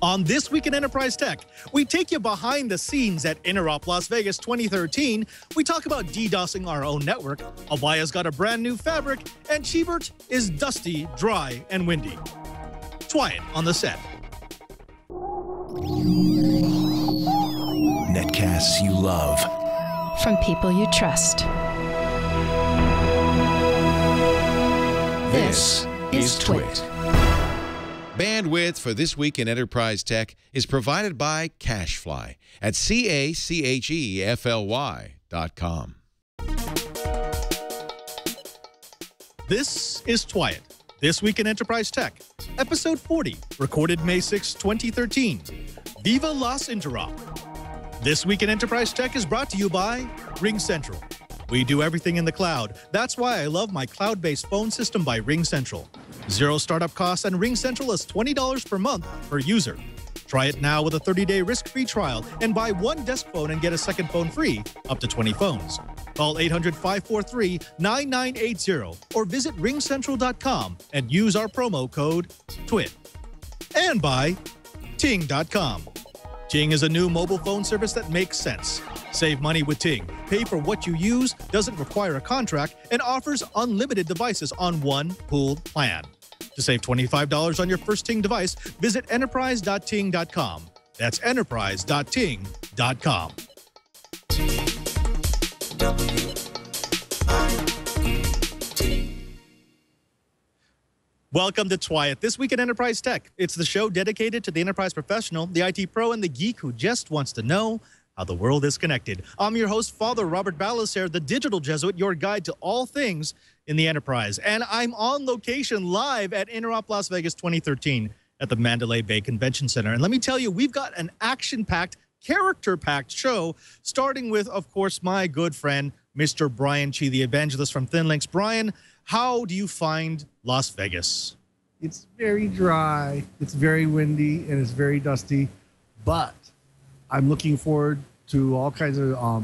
On This Week in Enterprise Tech, we take you behind the scenes at Interop Las Vegas 2013. We talk about DDoSing our own network. Avaya's got a brand new fabric, and Chibert is dusty, dry, and windy. Twy on the set. Netcasts you love. From people you trust. This is Twit. Bandwidth for This Week in Enterprise Tech is provided by CacheFly at CacheFly.com. This is Twy, This Week in Enterprise Tech, Episode 40, recorded May 6, 2013. Viva Las Interop. This Week in Enterprise Tech is brought to you by RingCentral. We do everything in the cloud. That's why I love my cloud-based phone system by RingCentral. Zero startup costs, and RingCentral is $20 per month per user. Try it now with a 30-day risk-free trial and buy one desk phone and get a second phone free, up to 20 phones. Call 800-543-9980 or visit ringcentral.com and use our promo code TWIT. And by Ting.com. Ting is a new mobile phone service that makes sense. Save money with Ting. Pay for what you use, doesn't require a contract, and offers unlimited devices on one pooled plan. To save $25 on your first Ting device, visit enterprise.ting.com. That's enterprise.ting.com. Welcome to Twy, This Week in Enterprise Tech. It's the show dedicated to the enterprise professional, the IT pro, and the geek who just wants to know how the world is connected. I'm your host, Father Robert Balacer, the digital Jesuit, your guide to all things in the enterprise. And I'm on location live at Interop Las Vegas 2013 at the Mandalay Bay Convention Center. And let me tell you, we've got an action-packed, character-packed show, starting with, of course, my good friend, Mr. Brian Chi, the evangelist from Thin Links. Brian, how do you find Las Vegas? It's very dry, it's very windy, and it's very dusty, but I'm looking forward to all kinds of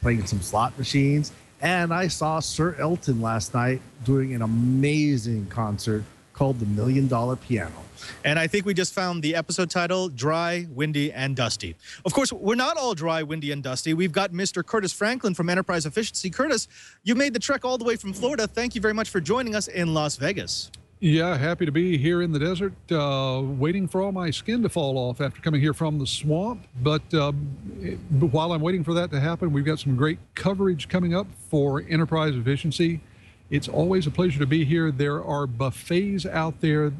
playing some slot machines. And I saw Sir Elton last night doing an amazing concert called The $1 Million Piano. And I think we just found the episode title, Dry, Windy, and Dusty. Of course, we're not all dry, windy, and dusty. We've got Mr. Curtis Franklin from Enterprise Efficiency. Curtis, you made the trek all the way from Florida. Thank you very much for joining us in Las Vegas. Yeah, happy to be here in the desert, waiting for all my skin to fall off after coming here from the swamp. But while I'm waiting for that to happen, we've got some great coverage coming up for Enterprise Efficiency. It's always a pleasure to be here. There are buffets out there,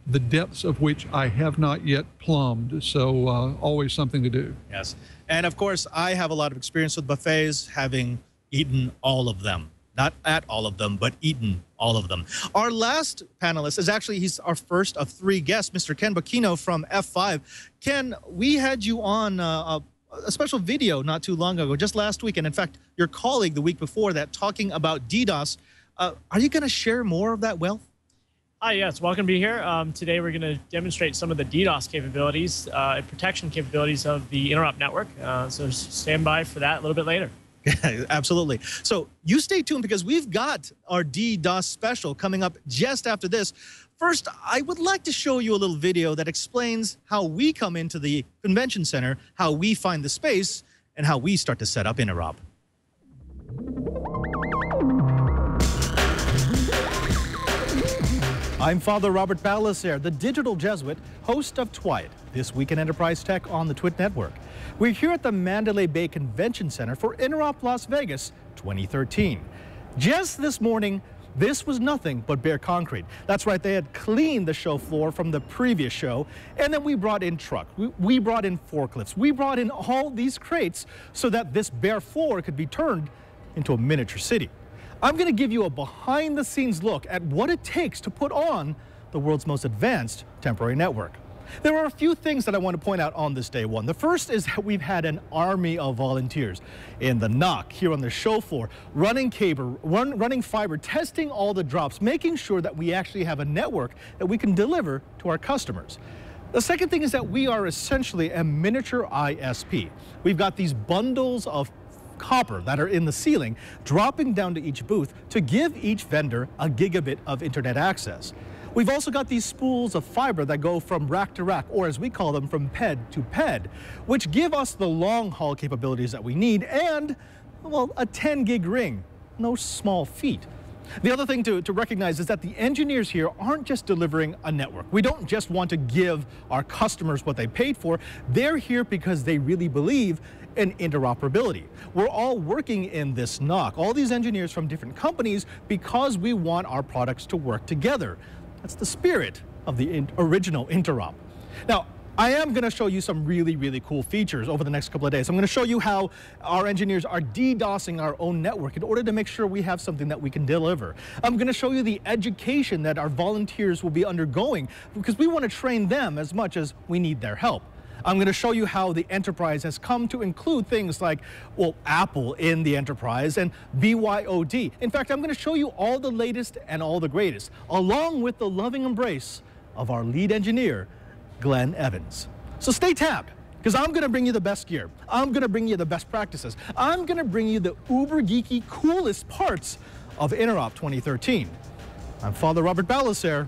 the depths of which I have not yet plumbed, so always something to do. Yes, and of course, I have a lot of experience with buffets, having eaten all of them. Not at all of them, but eaten all of them. Our last panelist is actually, he's our first of three guests, Mr. Ken Bocchino from F5. Ken, we had you on a special video not too long ago, just last week, and in fact, your colleague the week before that, talking about DDoS. Are you going to share more of that wealth? Hi, yes, welcome to be here. Today we're going to demonstrate some of the DDoS capabilities and protection capabilities of the Interop network. So stand by for that a little bit later. Absolutely. So you stay tuned because we've got our DDoS special coming up just after this. First, I would like to show you a little video that explains how we come into the convention center, how we find the space, and how we start to set up Interop. I'm Father Robert Balacer, the digital Jesuit, host of Twy, This Week in Enterprise Tech on the Twit Network. We're here at the Mandalay Bay Convention Center for Interop Las Vegas 2013. Just this morning, this was nothing but bare concrete. That's right, they had cleaned the show floor from the previous show, and then we brought in trucks, we brought in forklifts, we brought in all these crates so that this bare floor could be turned into a miniature city. I'm going to give you a behind-the-scenes look at what it takes to put on the world's most advanced temporary network. There are a few things that I want to point out on this day one. The first is that we've had an army of volunteers in the NOC, here on the show floor, running cable, running fiber, testing all the drops, making sure that we actually have a network that we can deliver to our customers. The second thing is that we are essentially a miniature ISP. We've got these bundles of copper that are in the ceiling, dropping down to each booth to give each vendor a gigabit of internet access. We've also got these spools of fiber that go from rack to rack, or as we call them, from ped to ped, which give us the long haul capabilities that we need and, well, a 10 gig ring. No small feat. The other thing to recognize is that the engineers here aren't just delivering a network. We don't just want to give our customers what they paid for. They're here because they really believe in interoperability. We're all working in this NOC, all these engineers from different companies, because we want our products to work together. That's the spirit of the original Interop. Now, I am going to show you some really, really cool features over the next couple of days. I'm going to show you how our engineers are DDoSing our own network in order to make sure we have something that we can deliver. I'm going to show you the education that our volunteers will be undergoing because we want to train them as much as we need their help. I'm going to show you how the enterprise has come to include things like, well, Apple in the enterprise and BYOD. In fact, I'm going to show you all the latest and all the greatest, along with the loving embrace of our lead engineer, Glenn Evans. So stay tapped, because I'm going to bring you the best gear. I'm going to bring you the best practices. I'm going to bring you the uber geeky coolest parts of Interop 2013. I'm Father Robert Balacer.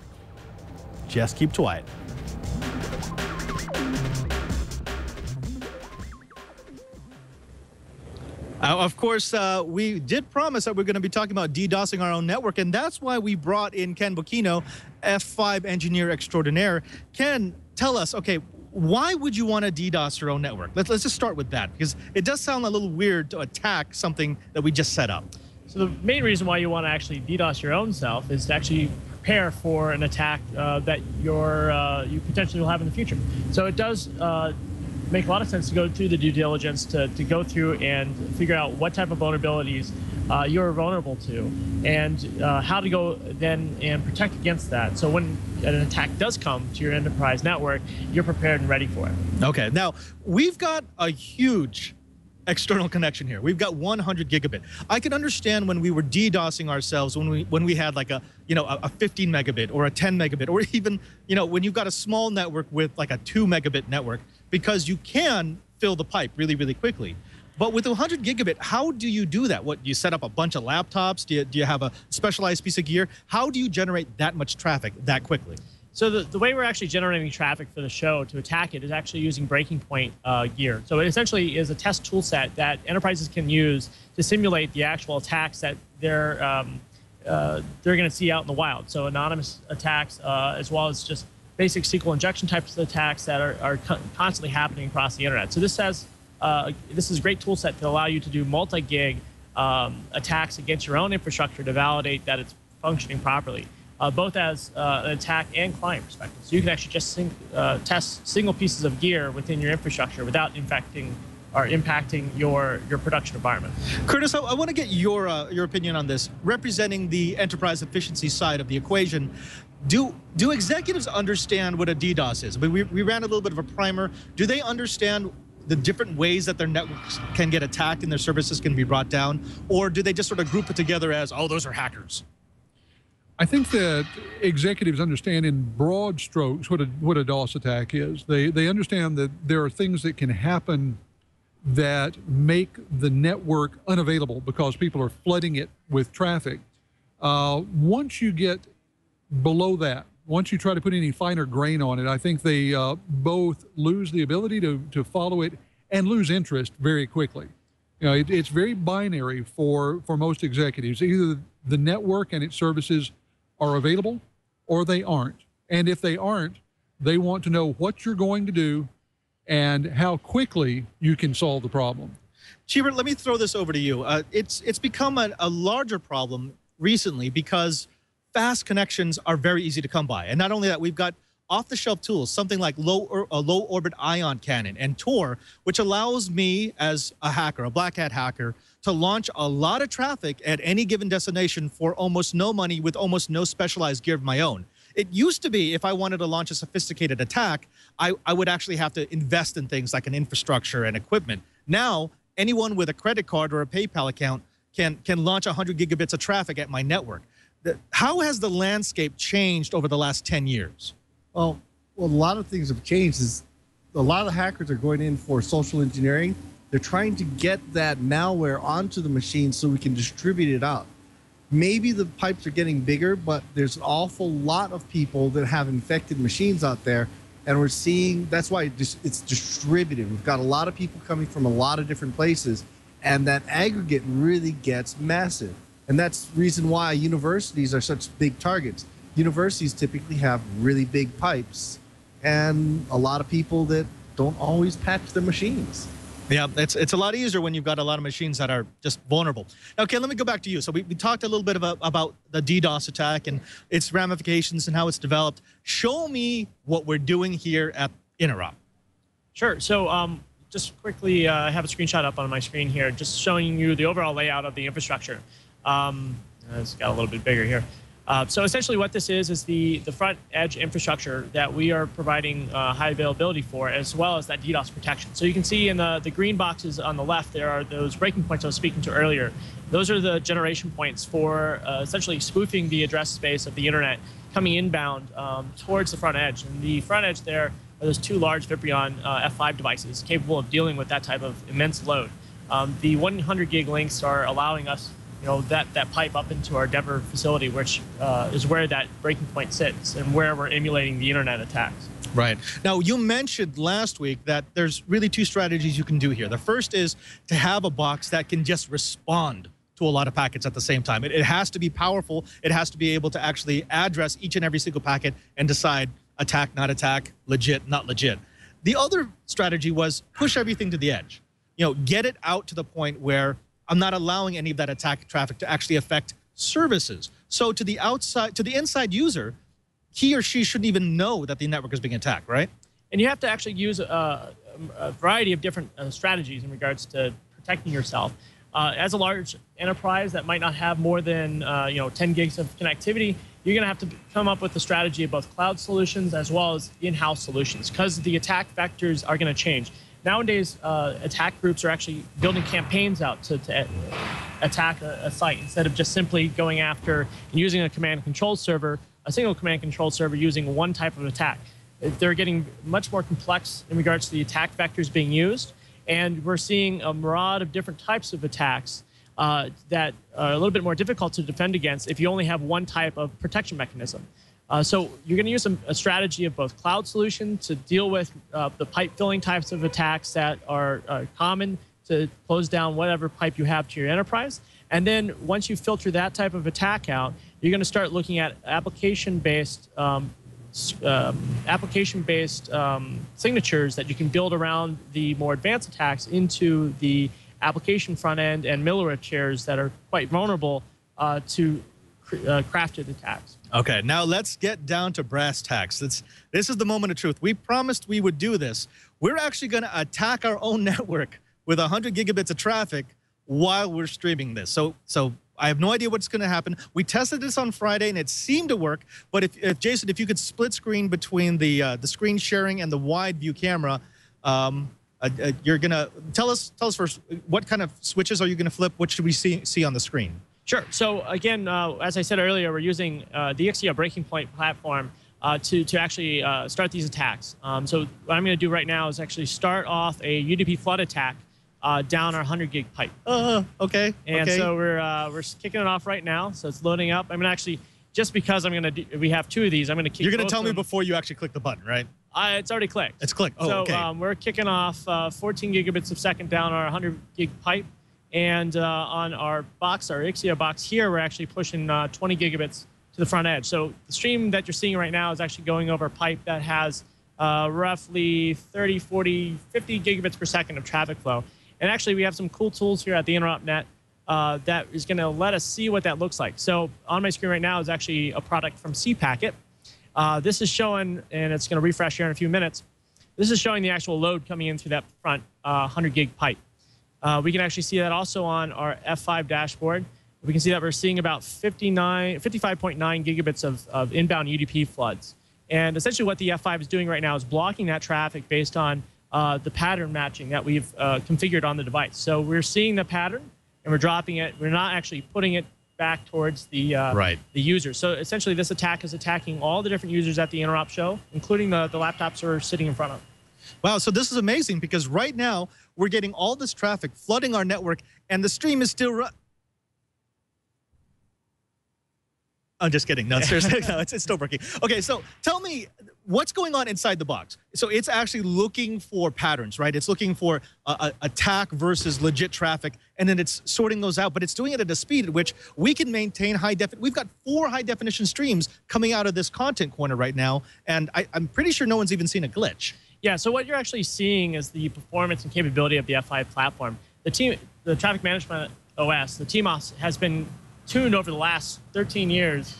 Just keep quiet. Of course, we did promise that we're going to be talking about DDoSing our own network, and that's why we brought in Ken Bocchino, F5 engineer extraordinaire. Ken, tell us, okay, why would you want to DDoS your own network? Let's just start with that, because it does sound a little weird to attack something that we just set up. So the main reason why you want to actually DDoS your own self is to actually prepare for an attack that you potentially will have in the future. So it does make a lot of sense to go through the due diligence to go through and figure out what type of vulnerabilities you're vulnerable to and how to go then and protect against that. So when an attack does come to your enterprise network, you're prepared and ready for it. Okay, now we've got a huge external connection here. We've got 100 gigabit. I can understand when we were DDoSing ourselves when we had like a 15 megabit or a 10 megabit, or even when you've got a small network with like a 2 megabit network, because you can fill the pipe really, really quickly. But with 100 gigabit, how do you do that? What, do you set up a bunch of laptops? Do you have a specialized piece of gear? How do you generate that much traffic that quickly? So the way we're actually generating traffic for the show to attack it is actually using breaking point gear. So it essentially is a test tool set that enterprises can use to simulate the actual attacks that they're going to see out in the wild. So anonymous attacks, as well as just basic SQL injection types of attacks that are constantly happening across the internet. So this is a great tool set to allow you to do multi-gig attacks against your own infrastructure to validate that it's functioning properly, both as an attack and client perspective. So you can actually just test single pieces of gear within your infrastructure without infecting or impacting your production environment. Curtis, I want to get your opinion on this. Representing the enterprise efficiency side of the equation, do executives understand what a DDoS is? I mean, we ran a little bit of a primer. Do they understand the different ways that their networks can get attacked and their services can be brought down? Or do they just sort of group it together as, oh, those are hackers? I think that executives understand in broad strokes what a DOS attack is. They understand that there are things that can happen that make the network unavailable because people are flooding it with traffic. Once you get below that, once you try to put any finer grain on it, I think they both lose the ability to follow it and lose interest very quickly. It's very binary for most executives. Either the network and its services are available or they aren't. And if they aren't, they want to know what you're going to do and how quickly you can solve the problem. Cheever, let me throw this over to you. It's become a larger problem recently because fast connections are very easy to come by. And not only that, we've got off-the-shelf tools, something like low-orbit ion cannon and Tor, which allows me as a hacker, a black hat hacker, to launch a lot of traffic at any given destination for almost no money with almost no specialized gear of my own. It used to be if I wanted to launch a sophisticated attack, I would actually have to invest in things like an infrastructure and equipment. Now, anyone with a credit card or a PayPal account can launch 100 gigabits of traffic at my network. How has the landscape changed over the last 10 years? Well, a lot of things have changed. Is a lot of the hackers are going in for social engineering. They're trying to get that malware onto the machine so we can distribute it out. maybe the pipes are getting bigger, but there's an awful lot of people that have infected machines out there. And we're seeing, that's why it's distributed. We've got a lot of people coming from a lot of different places, and that aggregate really gets massive. And that's the reason why universities are such big targets. Universities typically have really big pipes and a lot of people that don't always patch their machines. Yeah, it's a lot easier when you've got a lot of machines that are just vulnerable. Okay, let me go back to you. So we talked a little bit about the DDoS attack and its ramifications and how it's developed. Show me what we're doing here at Interop. Sure. So just quickly, I have a screenshot up on my screen here, just showing you the overall layout of the infrastructure. It's got a little bit bigger here. So essentially what this is the front edge infrastructure that we are providing high availability for, as well as that DDoS protection. So you can see in the green boxes on the left, there are those breaking points I was speaking to earlier. Those are the generation points for essentially spoofing the address space of the internet coming inbound towards the front edge. And the front edge there are those two large Viprion F5 devices capable of dealing with that type of immense load. The 100 gig links are allowing us that pipe up into our Denver facility, which is where that breaking point sits and where we're emulating the internet attacks. Right. Now, you mentioned last week that there's really two strategies you can do here. The first is to have a box that can just respond to a lot of packets at the same time. It has to be powerful. It has to be able to actually address each and every single packet and decide attack, not attack, legit, not legit. The other strategy was push everything to the edge. Get it out to the point where I'm not allowing any of that attack traffic to actually affect services. So to the inside user, he or she shouldn't even know that the network is being attacked, right? And you have to actually use a variety of different strategies in regards to protecting yourself. As a large enterprise that might not have more than 10 gigs of connectivity, you're going to have to come up with a strategy of both cloud solutions as well as in-house solutions, because the attack vectors are going to change. Nowadays, attack groups are actually building campaigns out to attack a site instead of just simply going after and using a command and control server, a single command and control server using one type of attack. They're getting much more complex in regards to the attack vectors being used, and we're seeing a myriad of different types of attacks that are a little bit more difficult to defend against if you only have one type of protection mechanism. So you're going to use a strategy of both cloud solution to deal with the pipe filling types of attacks that are common to close down whatever pipe you have to your enterprise. And then once you filter that type of attack out, you're going to start looking at application-based signatures that you can build around the more advanced attacks into the application front end and middleware tiers that are quite vulnerable to crafted attacks. Okay, now let's get down to brass tacks. This is the moment of truth. We promised we would do this. We're actually going to attack our own network with 100 gigabits of traffic while we're streaming this. So I have no idea what's going to happen. We tested this on Friday and it seemed to work. But if Jason, if you could split screen between the screen sharing and the wide view camera, you're going to tell us first, what kind of switches are you going to flip? What should we see on the screen? Sure. So again, as I said earlier, we're using the XDR breaking point platform to actually start these attacks. So what I'm going to do right now is actually start off a UDP flood attack down our 100 gig pipe. Okay. And so we're kicking it off right now. So it's loading up. I'm going to actually, just because we have two of these, I'm going to kick. You're going to tell me before you actually click the button, right? It's already clicked. It's clicked. Oh, okay. So we're kicking off 14 gigabits a second down our 100 gig pipe. And on our box, our Ixia box here, we're actually pushing 20 gigabits to the front edge. So the stream that you're seeing right now is actually going over a pipe that has roughly 30, 40, 50 gigabits per second of traffic flow. And actually, we have some cool tools here at the InteropNET that is going to let us see what that looks like. So on my screen right now is actually a product from cPacket. This is showing, and it's going to refresh here in a few minutes. This is showing the actual load coming in through that front 100 gig pipe. We can actually see that also on our F5 dashboard. We can see that we're seeing about 55.9 gigabits of inbound UDP floods. And essentially what the F5 is doing right now is blocking that traffic based on the pattern matching that we've configured on the device. So we're seeing the pattern, and we're dropping it. We're not actually putting it back towards the user. So essentially this attack is attacking all the different users at the Interop show, including the laptops we're sitting in front of. Wow, so this is amazing because right now we're getting all this traffic flooding our network and the stream is still I'm just kidding. No, seriously, no, it's still working. Okay, so tell me what's going on inside the box. So it's actually looking for patterns, right? It's looking for attack versus legit traffic, and then it's sorting those out. But it's doing it at a speed at which we can maintain high definition. We've got 4 high-definition streams coming out of this content corner right now, and I'm pretty sure no one's even seen a glitch. Yeah. So what you're actually seeing is the performance and capability of the F5 platform. The traffic management OS, the TMOS, has been tuned over the last 13 years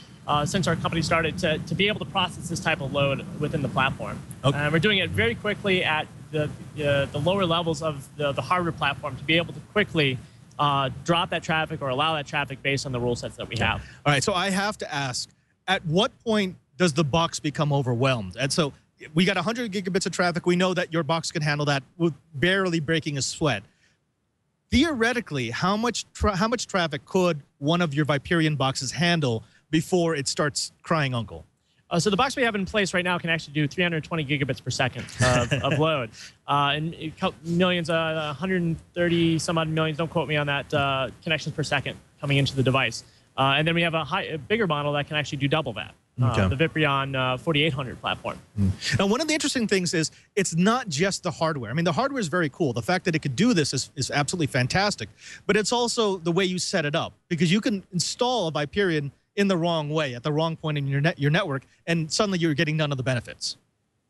since our company started to be able to process this type of load within the platform. Okay. We're doing it very quickly at the lower levels of the hardware platform to be able to quickly drop that traffic or allow that traffic based on the rule sets that we have. All right, so I have to ask, at what point does the box become overwhelmed? And so we got 100 gigabits of traffic. We know that your box can handle that with barely breaking a sweat. Theoretically, how much traffic could one of your Viperion boxes handle before it starts crying uncle? So the box we have in place right now can actually do 320 gigabits per second of load. And millions, 130 some odd millions, don't quote me on that, connections per second coming into the device. And then we have a bigger model that can actually do double that. The Viperion 4800 platform. Now, one of the interesting things is it's not just the hardware. I mean, the hardware is very cool. The fact that it could do this is absolutely fantastic. But it's also the way you set it up, because you can install a Viperion in the wrong way, at the wrong point in your network, and suddenly you're getting none of the benefits.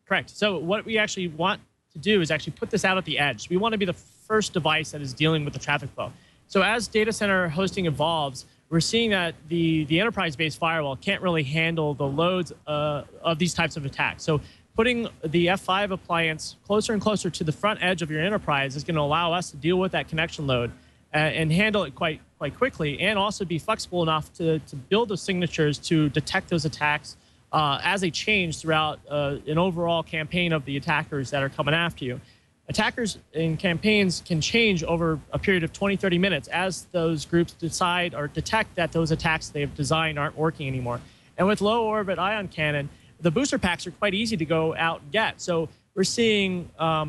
Correct. So what we actually want to do is actually put this out at the edge. We want to be the first device that is dealing with the traffic flow. So as data center hosting evolves, we're seeing that the enterprise-based firewall can't really handle the loads of these types of attacks. So putting the F5 appliance closer and closer to the front edge of your enterprise is going to allow us to deal with that connection load and handle it quite quickly, and also be flexible enough to build those signatures to detect those attacks as they change throughout an overall campaign of the attackers that are coming after you. Attackers in campaigns can change over a period of 20, 30 minutes as those groups decide or detect that those attacks they've designed aren't working anymore. And with low orbit ion cannon, the booster packs are quite easy to go out and get. So we're seeing that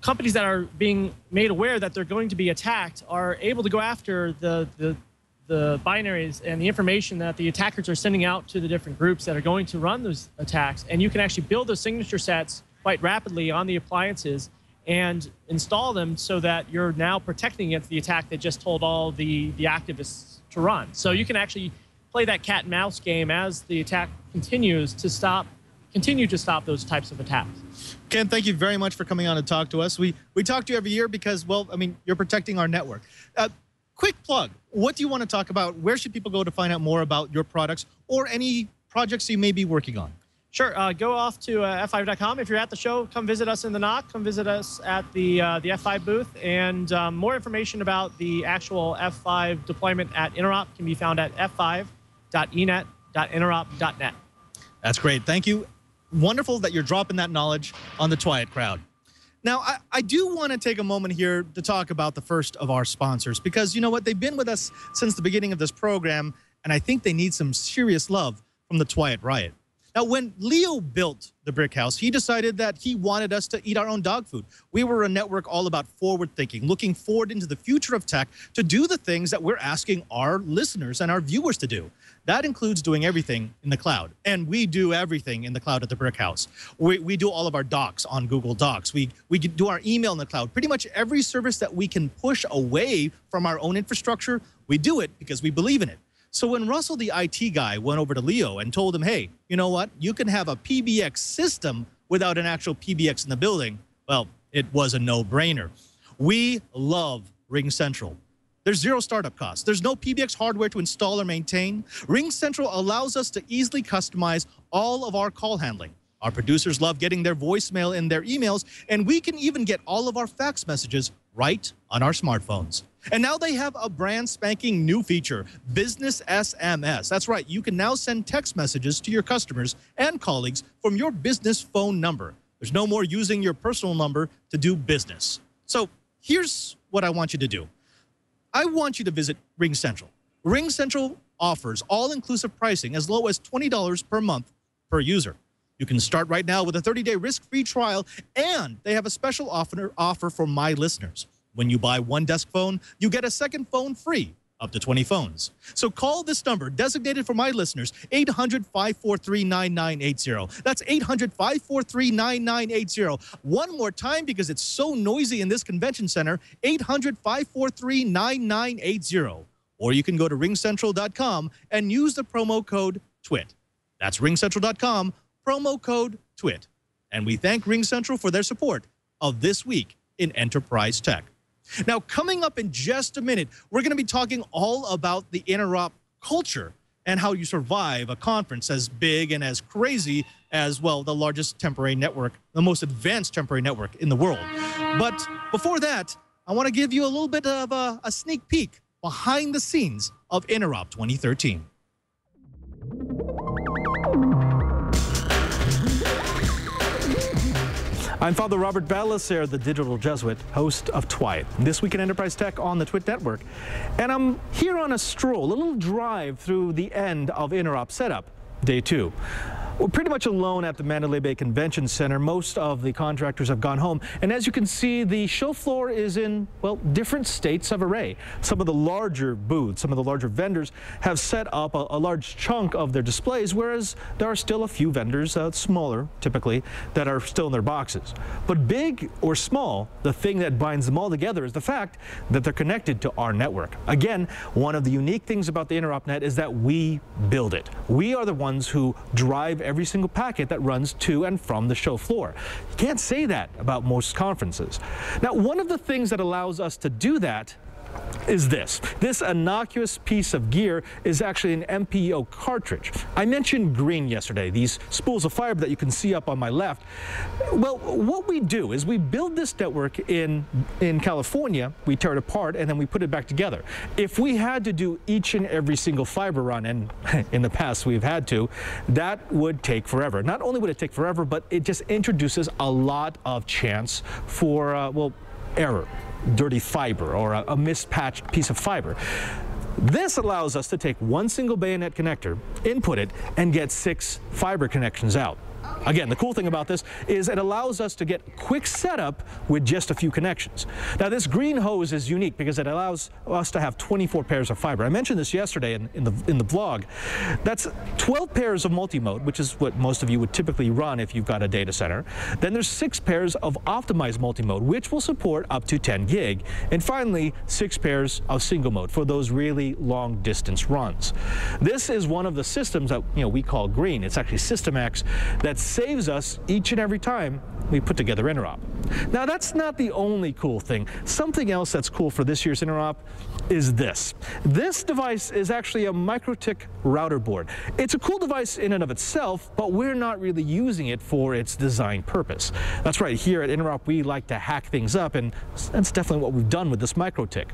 companies that are being made aware that they're going to be attacked are able to go after the binaries and the information that the attackers are sending out to the different groups that are going to run those attacks. And you can actually build those signature sets quite rapidly on the appliances and install them so that you're now protecting against the attack that just told all the activists to run. So you can actually play that cat and mouse game as the attack continues to continue to stop those types of attacks. Ken, thank you very much for coming on to talk to us. We talk to you every year because, well, I mean, you're protecting our network. Quick plug. What do you want to talk about? Where should people go to find out more about your products or any projects you may be working on? Sure. Go off to F5.com. If you're at the show, come visit us in the NOC. Come visit us at the F5 booth. And more information about the actual F5 deployment at Interop can be found at f5.enet.interop.net. That's great. Thank you. Wonderful that you're dropping that knowledge on the Twiat crowd. Now, I do want to take a moment here to talk about the first of our sponsors, because you know what? They've been with us since the beginning of this program, and I think they need some serious love from the Twiat Riot. Now, when Leo built the Brick House, he decided that he wanted us to eat our own dog food. We were a network all about forward thinking, looking forward into the future of tech to do the things that we're asking our listeners and our viewers to do. That includes doing everything in the cloud. And we do everything in the cloud at the Brick House. We do all of our docs on Google Docs. We do our email in the cloud. Pretty much every service that we can push away from our own infrastructure, we do it because we believe in it. So when Russell, the IT guy, went over to Leo and told him, hey, you know what? You can have a PBX system without an actual PBX in the building. Well, it was a no-brainer. We love RingCentral. There's zero startup costs. There's no PBX hardware to install or maintain. RingCentral allows us to easily customize all of our call handling. Our producers love getting their voicemail in their emails, and we can even get all of our fax messages right on our smartphones. And now they have a brand spanking new feature, Business SMS. That's right, you can now send text messages to your customers and colleagues from your business phone number. There's no more using your personal number to do business. So here's what I want you to do. I want you to visit RingCentral. RingCentral offers all-inclusive pricing as low as $20 per month per user. You can start right now with a 30-day risk-free trial, and they have a special offer for my listeners. When you buy one desk phone, you get a second phone free, up to 20 phones. So call this number, designated for my listeners, 800-543-9980. That's 800-543-9980. One more time, because it's so noisy in this convention center, 800-543-9980. Or you can go to ringcentral.com and use the promo code TWIT. That's ringcentral.com, promo code TWIT. And we thank RingCentral for their support of This Week in Enterprise Tech. Now, coming up in just a minute, we're going to be talking all about the Interop culture and how you survive a conference as big and as crazy as, well, the largest temporary network, the most advanced temporary network in the world. But before that, I want to give you a little bit of a sneak peek behind the scenes of Interop 2013. I'm Father Robert Balacer, the digital Jesuit, host of TWITE, This Week in Enterprise Tech on the TWIT network. And I'm here on a stroll, a little drive through the end of Interop setup, day 2. We're pretty much alone at the Mandalay Bay Convention Center. Most of the contractors have gone home. And as you can see, the show floor is in, well, different states of array. Some of the larger booths, some of the larger vendors have set up a large chunk of their displays, whereas there are still a few vendors, smaller typically, that are still in their boxes. But big or small, the thing that binds them all together is the fact that they're connected to our network. Again, one of the unique things about the InteropNET is that we build it. We are the ones who drive every single packet that runs to and from the show floor. You can't say that about most conferences. Now, one of the things that allows us to do that is this. This innocuous piece of gear is actually an MPO cartridge. I mentioned green yesterday, these spools of fiber that you can see up on my left. Well, what we do is we build this network in California, we tear it apart, and then we put it back together. If we had to do each and every single fiber run, and in the past we've had to, that would take forever. Not only would it take forever, but it just introduces a lot of chance for, well, error, dirty fiber, or a mispatched piece of fiber. This allows us to take one single bayonet connector, input it, and get 6 fiber connections out. Again, the cool thing about this is it allows us to get quick setup with just a few connections. Now, this green hose is unique because it allows us to have 24 pairs of fiber. I mentioned this yesterday in the vlog. That's 12 pairs of multi-mode, which is what most of you would typically run if you've got a data center. Then there's 6 pairs of optimized multi-mode, which will support up to 10 gig. And finally, 6 pairs of single mode for those really long distance runs. This is one of the systems that we call green. It's actually System X that saves us each and every time we put together Interop. Now, that's not the only cool thing. Something else that's cool for this year's Interop is this. This device is actually a MikroTik router board. It's a cool device in and of itself, but we're not really using it for its design purpose. That's right, here at Interop we like to hack things up, and that's definitely what we've done with this MikroTik.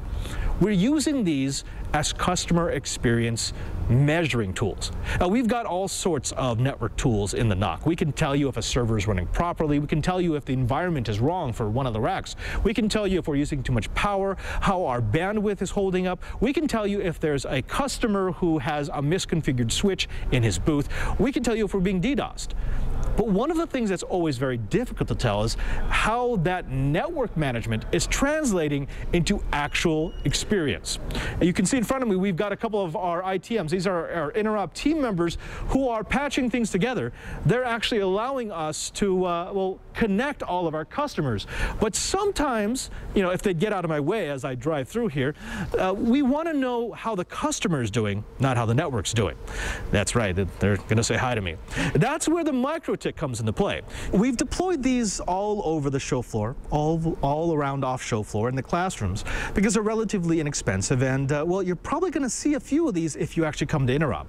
We're using these as customer experience measuring tools. Now, we've got all sorts of network tools in the NOC. We can tell you if a server is running properly. We can tell you if the environment is wrong for one of the racks. We can tell you if we're using too much power, how our bandwidth is holding up. We can tell you if there's a customer who has a misconfigured switch in his booth. We can tell you if we're being DDoSed. But one of the things that's always very difficult to tell is how that network management is translating into actual experience. You can see in front of me, we've got a couple of our ITMs. These are our Interop team members who are patching things together. They're actually allowing us to, well, connect all of our customers. But sometimes, if they get out of my way as I drive through here, we want to know how the customer is doing, not how the network's doing. That's right, they're going to say hi to me. That's where the MikroTik comes into play. We've deployed these all over the show floor, all around off show floor in the classrooms, because they're relatively inexpensive, and well, you're probably going to see a few of these if you actually come to Interop.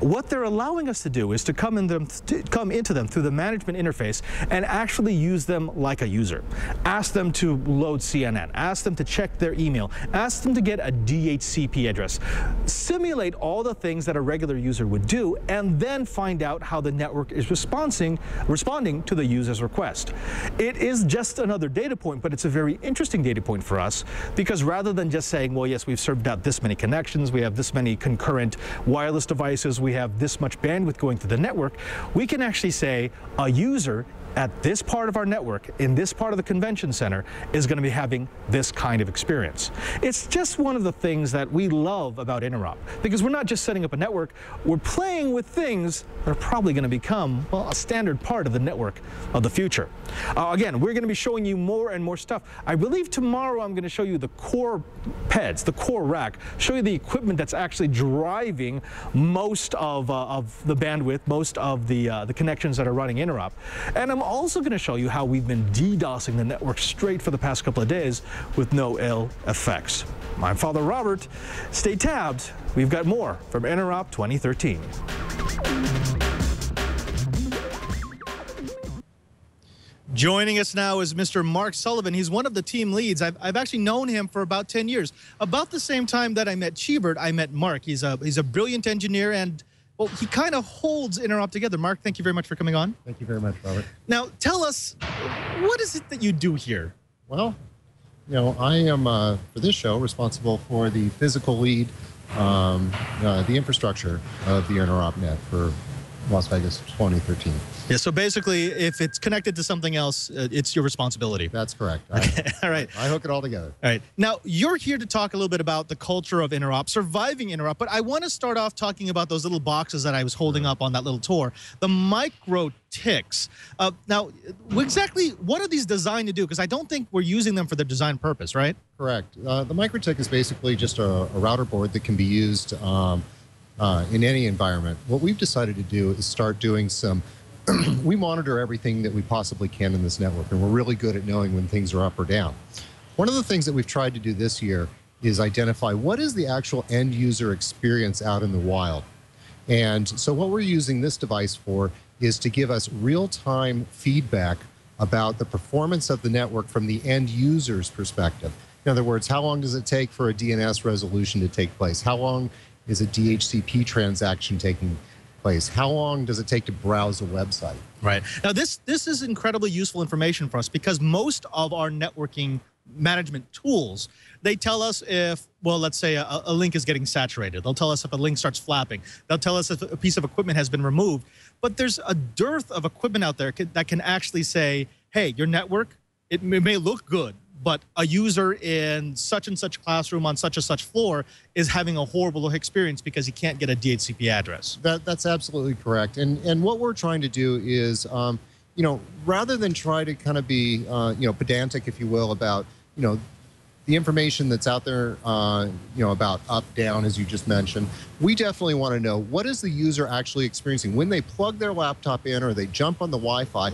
What they're allowing us to do is to come into them through the management interface and actually use them like a user. Ask them to load CNN, ask them to check their email, ask them to get a DHCP address, simulate all the things that a regular user would do, and then find out how the network is responding responding to the user's request. It is just another data point, but it's a very interesting data point for us, because rather than just saying, well, yes, we've served out this many connections, we have this many concurrent wireless devices, we have this much bandwidth going through the network, we can actually say a user at this part of our network, in this part of the convention center, is going to be having this kind of experience. It's just one of the things that we love about Interop, because we're not just setting up a network, we're playing with things that are probably going to become, well, a standard part of the network of the future. Again, we're going to be showing you more and more stuff. I believe tomorrow I'm going to show you the core PEDs, the core rack, show you the equipment that's actually driving most of the bandwidth, most of the connections that are running Interop. And I'm also going to show you how we've been DDoSing the network straight for the past couple of days with no ill effects. I'm Father Robert. Stay tabbed. We've got more from Interop 2013. Joining us now is Mr. Mark Sullivan. He's one of the team leads. I've actually known him for about 10 years. About the same time that I met Chibert, I met Mark. He's a brilliant engineer, and well, he kind of holds Interop together. Mark, thank you very much for coming on. Thank you very much, Robert. Now, tell us, what is it that you do here? Well, you know, I am, for this show, responsible for the physical lead, the infrastructure of the InteropNET for Las Vegas 2013. Yeah, so basically, if it's connected to something else, it's your responsibility. That's correct. Okay. All right. I hook it all together. All right. Now, you're here to talk a little bit about the culture of Interop, surviving Interop, but I want to start off talking about those little boxes that I was holding up on that little tour, the micro ticks. Now, exactly what are these designed to do? Because I don't think we're using them for their design purpose, right? Correct. The microtik is basically just a router board that can be used in any environment. What we've decided to do is start doing some we monitor everything that we possibly can in this network, and we're really good at knowing when things are up or down. One of the things that we've tried to do this year is identify what is the actual end user experience out in the wild. And so what we're using this device for is to give us real-time feedback about the performance of the network from the end user's perspective. In other words, how long does it take for a DNS resolution to take place? How long is a DHCP transaction taking place? How long does it take to browse a website? Right. Now, this is incredibly useful information for us, because most of our networking management tools, they tell us if, well, let's say a link is getting saturated. They'll tell us if a link starts flapping. They'll tell us if a piece of equipment has been removed. But there's a dearth of equipment out there that can actually say, hey, your network, it may look good, but a user in such and such classroom on such and such floor is having a horrible experience because he can't get a DHCP address. That's absolutely correct. And what we're trying to do is, you know, rather than try to kind of be, you know, pedantic, if you will, about, you know, the information that's out there, you know, about up, down, as you just mentioned, we definitely want to know what is the user actually experiencing when they plug their laptop in or they jump on the Wi-Fi.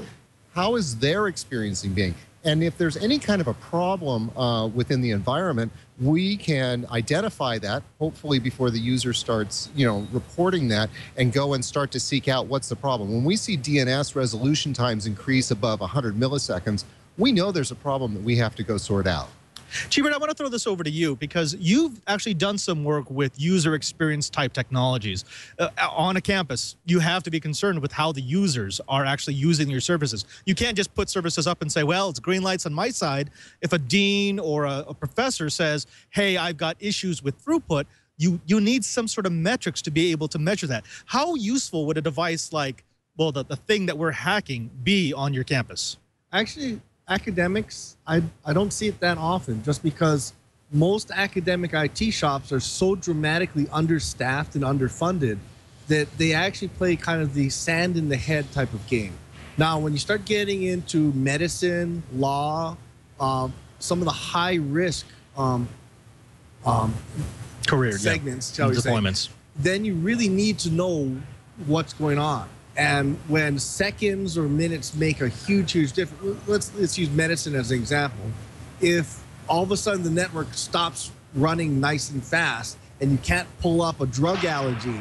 How is their experiencing being? And if there's any kind of a problem within the environment, we can identify that, hopefully before the user starts, you know, reporting that, and go and start to seek out what's the problem. When we see DNS resolution times increase above 100 milliseconds, we know there's a problem that we have to go sort out. Chibert, I want to throw this over to you, because you've actually done some work with user experience type technologies. On a campus, you have to be concerned with how the users are actually using your services. You can't just put services up and say, well, it's green lights on my side. If a dean or a professor says, hey, I've got issues with throughput, you need some sort of metrics to be able to measure that. How useful would a device like, well, the thing that we're hacking be on your campus? Actually, academics, I don't see it that often, just because most academic IT shops are so dramatically understaffed and underfunded that they actually play kind of the sand in the head type of game. Now, when you start getting into medicine, law, some of the high risk career segments, shall we say, deployments, then you really need to know what's going on. And when seconds or minutes make a huge, huge difference, let's use medicine as an example. If all of a sudden the network stops running nice and fast and you can't pull up a drug allergy,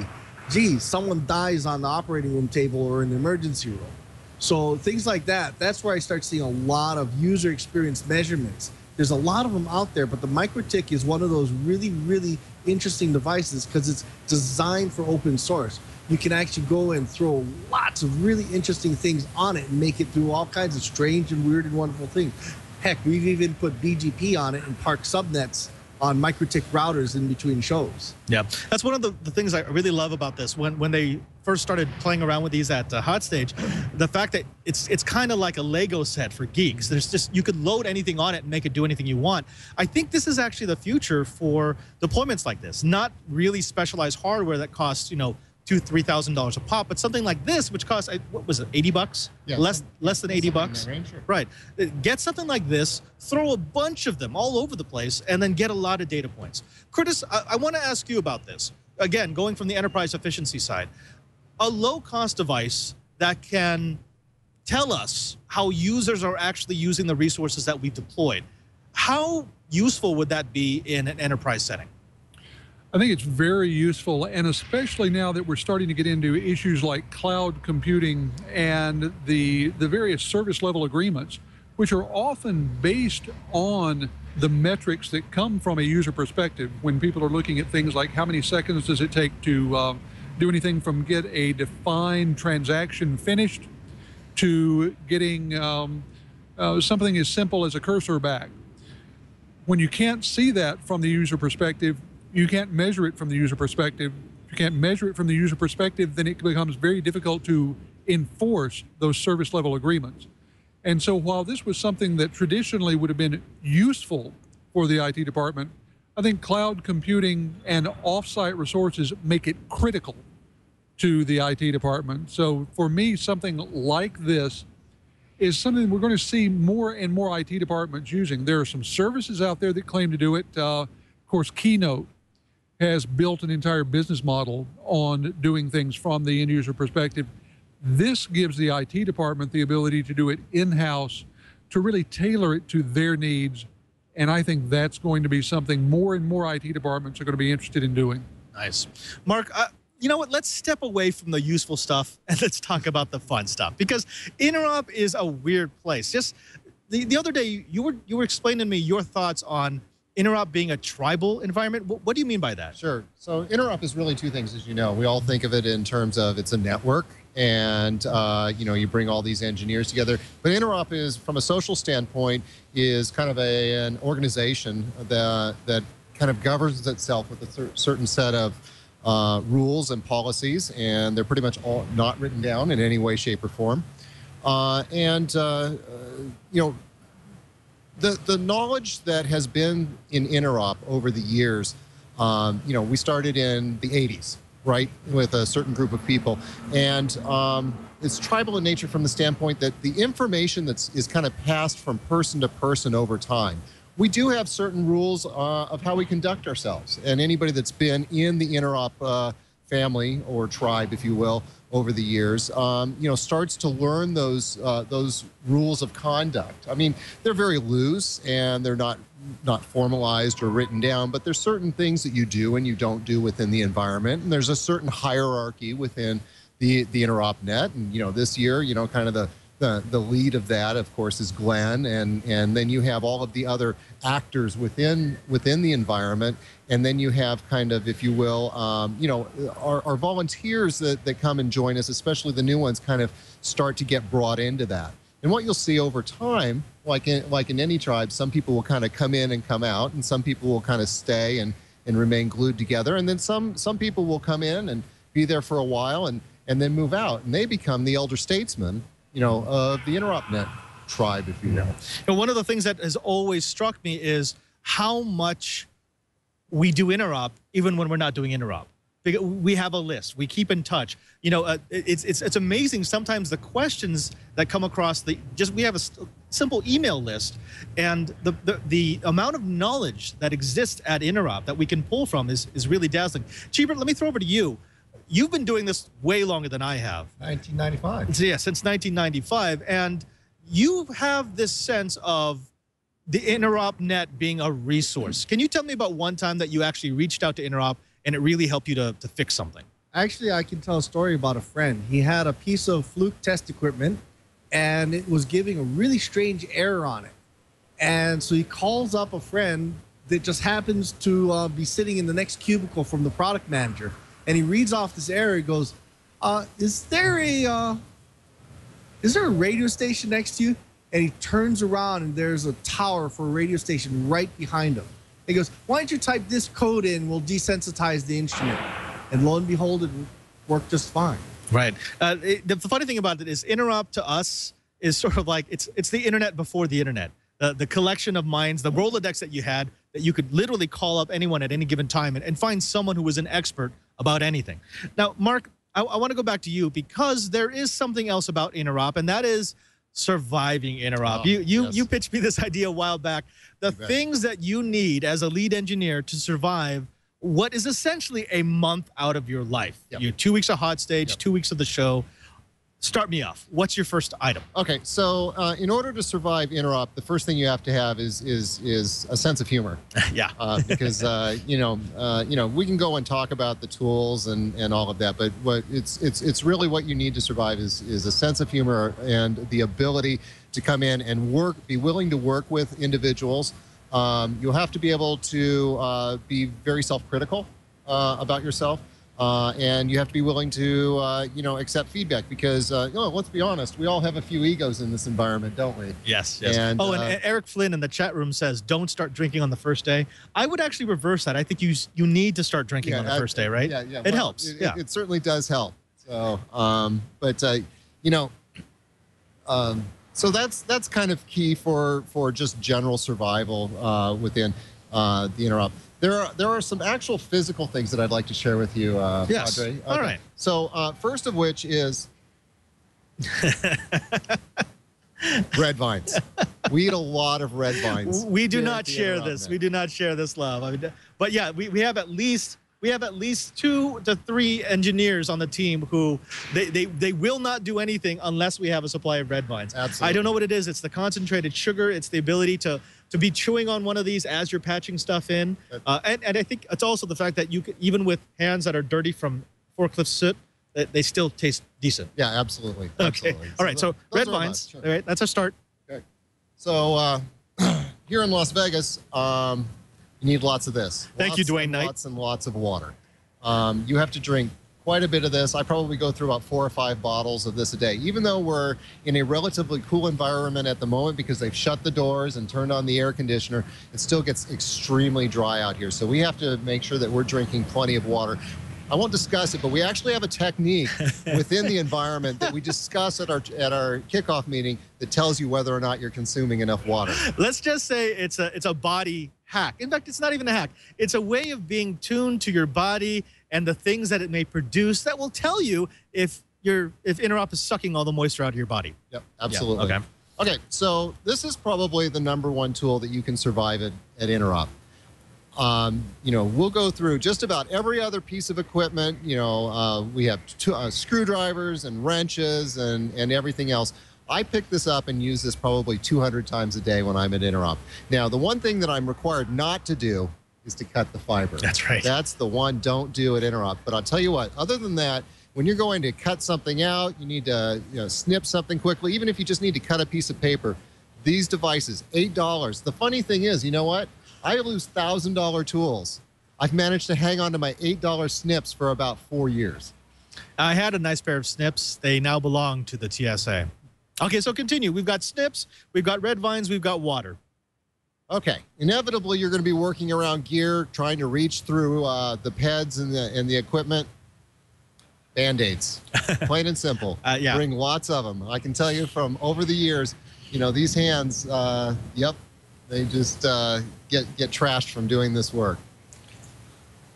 geez, someone dies on the operating room table or in the emergency room. So things like that, that's where I start seeing a lot of user experience measurements. There's a lot of them out there, but the microtik is one of those really, really interesting devices because it's designed for open source. you can actually go and throw lots of really interesting things on it and make it do all kinds of strange and weird and wonderful things. Heck, we've even put BGP on it and parked subnets on MikroTik routers in between shows. Yeah, that's one of the things I really love about this. When they first started playing around with these at Hot Stage, the fact that it's kind of like a Lego set for geeks. There's just, you could load anything on it and make it do anything you want. I think this is actually the future for deployments like this. Not really specialized hardware that costs, you know, $2,000–$3,000 a pop, but something like this, which costs, what was it, 80 bucks? Yeah, less than 80 bucks. Range, sure. Right. Get something like this, throw a bunch of them all over the place, and then get a lot of data points. Curtis, I want to ask you about this. Again, going from the enterprise efficiency side, a low-cost device that can tell us how users are actually using the resources that we've deployed. How useful would that be in an enterprise setting? I think it's very useful, and especially now that we're starting to get into issues like cloud computing and the various service level agreements, which are often based on the metrics that come from a user perspective. When people are looking at things like how many seconds does it take to do anything from get a defined transaction finished to getting something as simple as a cursor back. When you can't see that from the user perspective, you can't measure it from the user perspective. If you can't measure it from the user perspective, then it becomes very difficult to enforce those service level agreements. And so while this was something that traditionally would have been useful for the IT department, I think cloud computing and offsite resources make it critical to the IT department. So for me, something like this is something we're going to see more and more IT departments using. There are some services out there that claim to do it. Of course, Keynote has built an entire business model on doing things from the end user perspective. This gives the IT department the ability to do it in-house, to really tailor it to their needs. And I think that's going to be something more and more IT departments are going to be interested in doing. Nice. Mark, you know what? Let's step away from the useful stuff and let's talk about the fun stuff, because Interop is a weird place. Just the other day, you were explaining to me your thoughts on Interop being a tribal environment. What do you mean by that? Sure. So Interop is really two things, as you know. We all think of it in terms of it's a network, and you know, you bring all these engineers together. But Interop is, from a social standpoint, is kind of an organization that kind of governs itself with a certain set of rules and policies, and they're pretty much all not written down in any way, shape, or form. You know, the knowledge that has been in Interop over the years, you know, we started in the 80s, right, with a certain group of people. And it's tribal in nature from the standpoint that the information is kind of passed from person to person over time. We do have certain rules of how we conduct ourselves. And anybody that's been in the Interop family or tribe, if you will, over the years, you know, starts to learn those rules of conduct. I mean, they're very loose and they're not formalized or written down, but there's certain things that you do and you don't do within the environment, and there's a certain hierarchy within the InteropNET. And you know, this year, you know, kind of the lead of that, of course, is Glenn, and then you have all of the other actors within the environment, and then you have kind of, if you will, you know, our volunteers that come and join us, especially the new ones, kind of start to get brought into that. And what you'll see over time, like in any tribe, some people will kind of come in and come out, and some people will kind of stay and remain glued together, and then some people will come in and be there for a while and then move out, and they become the elder statesmen, you know, of the InteropNET tribe, if you will. And one of the things that has always struck me is how much we do Interop even when we're not doing Interop. We have a list. We keep in touch. You know, it's amazing sometimes the questions that come across we have a simple email list, and the amount of knowledge that exists at Interop that we can pull from is really dazzling. Cheever, let me throw over to you. You've been doing this way longer than I have. 1995. So yeah, since 1995. And you have this sense of the InteropNET being a resource. Can you tell me about one time that you actually reached out to Interop and it really helped you to fix something? Actually, I can tell a story about a friend. He had a piece of Fluke test equipment, and it was giving a really strange error on it. And so he calls up a friend that just happens to be sitting in the next cubicle from the product manager. And he reads off this error. He goes, Is there a radio station next to you? And he turns around and there's a tower for a radio station right behind him. He goes, why don't you type this code in? We'll desensitize the instrument. And lo and behold, it worked just fine. Right. The funny thing about it is Interop to us is sort of like it's the internet before the internet. The collection of minds, the Rolodex that you had, that you could literally call up anyone at any given time and find someone who was an expert about anything. Now, Mark, I want to go back to you because there is something else about Interop, and that is surviving Interop. You pitched me this idea a while back. The things that you need as a lead engineer to survive what is essentially a month out of your life. Yep. You're 2 weeks of hot stage, Yep. 2 weeks of the show. Start me off. What's your first item? Okay, so in order to survive Interop, the first thing you have to have is a sense of humor. Yeah. Because we can go and talk about the tools and all of that, but what it's really what you need to survive is a sense of humor and the ability to come in and be willing to work with individuals. You'll have to be able to be very self-critical about yourself. And you have to be willing to, accept feedback because, let's be honest, we all have a few egos in this environment, don't we? Yes. And, and Eric Flynn in the chat room says, don't start drinking on the first day. I would actually reverse that. I think you need to start drinking on the first day, right? Yeah. It helps. It certainly does help. So, so that's kind of key for just general survival within the Interop. There are some actual physical things that I'd like to share with you, yes. Padre. Okay. All right. So first of which is red vines. We eat a lot of red vines. We do not share this. We do not share this love. I mean, but yeah, we have at least 2 to 3 engineers on the team who they will not do anything unless we have a supply of red vines. Absolutely. I don't know what it is. It's the concentrated sugar. It's the ability to be chewing on one of these as you're patching stuff in. And I think it's also the fact that you can, even with hands that are dirty from forklift soot, they still taste decent. Yeah, absolutely. Okay. Absolutely. All right. So red vines. Sure. All right. That's our start. Okay. So here in Las Vegas, you need lots of this. Thank you, Dwayne Knight. Lots and lots of water. You have to drink quite a bit of this. I probably go through about 4 or 5 bottles of this a day. Even though we're in a relatively cool environment at the moment because they've shut the doors and turned on the air conditioner, it still gets extremely dry out here. So we have to make sure that we're drinking plenty of water. I won't discuss it, but we actually have a technique within the environment that we discuss at our kickoff meeting that tells you whether or not you're consuming enough water. Let's just say it's a body hack. In fact, it's not even a hack. It's a way of being tuned to your body and the things that it may produce that will tell you if Interop is sucking all the moisture out of your body. Yep, absolutely. Yeah, okay, so this is probably the #1 tool that you can survive at Interop. We'll go through just about every other piece of equipment. We have screwdrivers and wrenches and everything else. I pick this up and use this probably 200 times a day when I'm at Interop. Now, the one thing that I'm required not to do is to cut the fiber. That's right. That's the one don't do at Interop. But I'll tell you what, other than that, when you're going to cut something out, you need to snip something quickly, even if you just need to cut a piece of paper, these devices, $8. The funny thing is, you know what? I lose $1,000 tools. I've managed to hang on to my $8 snips for about 4 years. I had a nice pair of snips. They now belong to the TSA. Okay, so continue. We've got snips, we've got red vines, we've got water. Okay, inevitably you're going to be working around gear, trying to reach through the pads and the equipment. Band-Aids, plain and simple. Yeah. Bring lots of them. I can tell you from over the years, these hands, they just get trashed from doing this work.